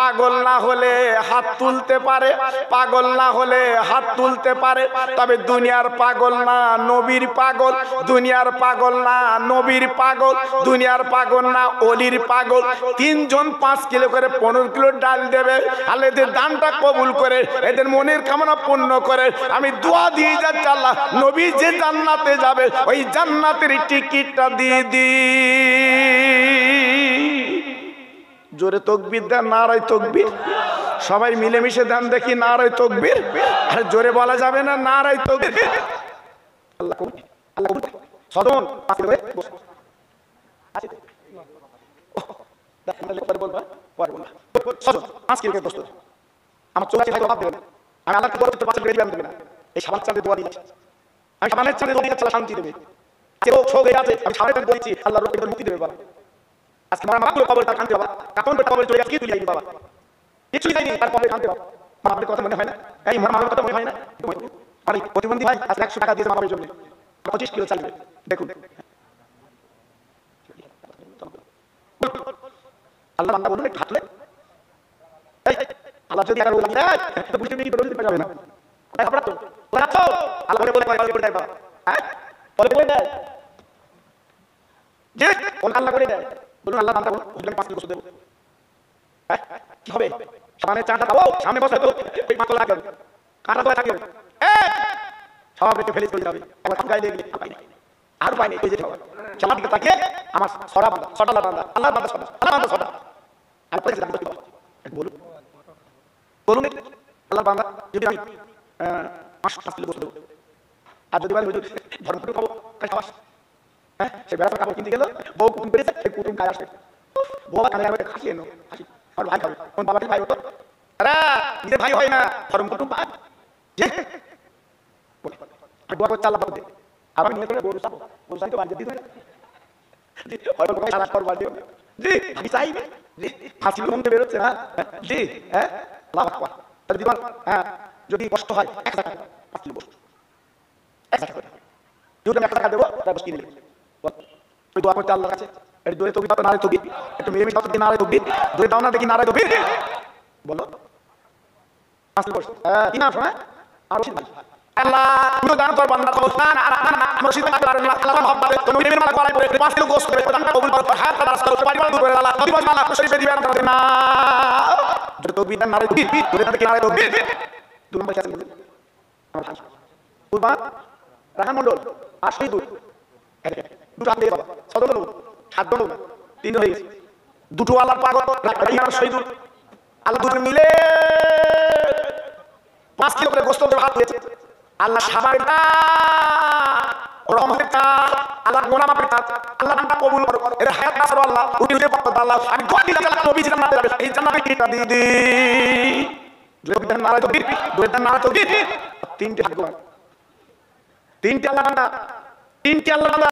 পাগল না হলে হাত তুলতে পারে, পাগল না হলে হাত তুলতে পারে, তবে দুনিয়ার পাগল না, নবীর পাগল। দুনিয়ার পাগল না, নবীর পাগল। দুনিয়ার পাগল না, ওলির পাগল। 3 জন 5 কিলো করে 15 কিলো ডাল দেবে। আল্লাহ এদের দানটা কবুল করে, এদের মনের কামনা পূর্ণ করে। আমি দোয়া দিয়ে যাচ্ছি আল্লাহ, নবী যে জান্নাতে যাবে ওই জান্নাতের টিকিটটা দিয়ে দি। জোরে তাকবীর দেন, নারায়ে তাকবীর। সবাই মিলেমিশে দেন দেখি নারায়ে তাকবীর। আর জোরে বলা যাবে না নারায়ে তাকবীর। আল্লাহ কবুল, আল্লাহ কবুল। সদন পাশে বসো। আছে দেখেন পরে বলবা, পরে বলবা। সদন 5 কিলো দোস্ত, আমার চোখে ভাই জবাব দেবেন। আমি আল্লাহকে বলতে 5 কিলো দেবেন না। এই সাবান চাঁদে দোয়া দিচ্ছি, আমি সাবানের চাঁদে দোয়া দিচ্ছি, শান্তি দেবে। কেউ শোক হয়ে আছে, আমি সাবানের চাঁদে বলছি আল্লাহ রূপে মুক্তি দেবে বাবা। আজকে আমার মাগুলো কবরটা কাঁদতে বাবা, কাপন করে কবর চলে কি তুই যাইনি বাবা, কিছুই যাইনি, তারপরে কাঁদতে বাবা। মা বাবার কথা মনে হয় না? এই মা বাবার কথা মনে হয় না? আরে প্রতিবন্ধী ভাই আজ 100 টাকা দিয়েছে মা বাবার জন্য, 25 কিলো চাল দেখুন। আল্লাহ বান্দা বলুন একটু হাঁটলে, আল্লাহ যদি আরো দেয় তো বুঝতে কি বলতে পারবে না। কোথায় খবর তো রাখো, আল্লাহ বলে করে দেয় বাবা। হ্যাঁ বলে দেয় যে কোন আল্লাহ করে দেয়। বলুন আল্লাহ বান্দা বলুন 5 কিলো দেব। হ্যাঁ কি হবে? সামনে চাটা দাও, সামনে বসে তো এই মাথা লাগবে, কাটা তো থাকে, সব রেখে ফেলে চলে যাবে। আমার গায়ে দিয়ে গেলে আর পাই নেই, এই যে চালার দিকে তাকিয়ে আমার ছড়া বান্দা, ছটা বান্দা, আল্লাহ বান্দা ছটা, আল্লাহ বান্দা ছটা। আর পরে যাবে বলুন বলুন আল্লাহ বান্দা যদি আমি 5 কিলো বসে দেবো, আর যদি বলি ধর্ম করে খাবো খাবাস, হ্যাঁ সে বেড়া খাবো কিনতে গেল, বউ কুটুম পেরেছে, সেই কুটুম গায়ে আসবে, বউ কানে আমাকে হাসি এনো, হাসি আমার ভাই খাবে, কোন বাবাকে ভাই হতো, আরে নিজের ভাই হয় না, ধর্ম কুটুম পায় যে দোয়া করতে আল্লাহ বাবা। আবার নিয়ে করে গরু চাবো, গরু চাই তো বাড়ি দিতে হয় কোথায় সারা করবার দিও জি, আমি চাই জি, হাসি মনতে বেরোচ্ছে না জি, হ্যাঁ আল্লাহ আকবার। যদি হ্যাঁ যদি কষ্ট হয় 1 টাকা 5 কিলো বসো, 1 টাকা করে যদি 1 টাকা দেবো তাই বস কিনে নেবে। ওই দোয়া করতে আল্লাহর কাছে, একটু দূরে তকবীর দাও, নারে তকবীর, একটু মেরে মিশাও তো নারে তকবীর, দূরে দাও না দেখি নারে তকবীর বলো। 5 কিলো বসো, হ্যাঁ কি নাম শোনা? আর রশিদ ভাই, আল্লাহ তুমি তো জানো তোর বান্দা তো না না না না মসজিদ করতে পারেন না আল্লাহ মহব্বতে তুমি নবীর মালা করাই পড়ে 5 কিলো গোশত করে দানটা কবুল করো হাত তার রাস্তা করতে পারি দূর করে আল্লাহ নবী মালা শরীফে দিবেন না যত বিধান নারে দূরে থেকে নারে তো 2 নম্বর কাছে কুরবান রাহান মন্ডল আসি দূর দুটো হাত দিয়ে বাবা সদল লোক হাত দল না তিন হয়ে গেছে দুটো আল্লাহর পাগল রাহান শহীদুল আল্লাহ দুটো মিলে 5 কিলো করে গোশত হাত দিয়েছে আল্লাহ সাবারের না রহমতের চাঁদ আল্লাহ গোনা মাপের চাঁদ আল্লাহ নামটা কবুল করো এর হায়াত নাসর আল্লাহ উনি উঠে পড়তো আল্লাহ আমি গদি লাগা নবী জান্নাতে যাবে এই জান্নাতে কিটা দিয়ে দি দুই বিধান নারে তো দুই বিধান নারে তো তিনটে হাত গোনা তিনটে আল্লাহ বান্দা তিনটে আল্লাহ বান্দা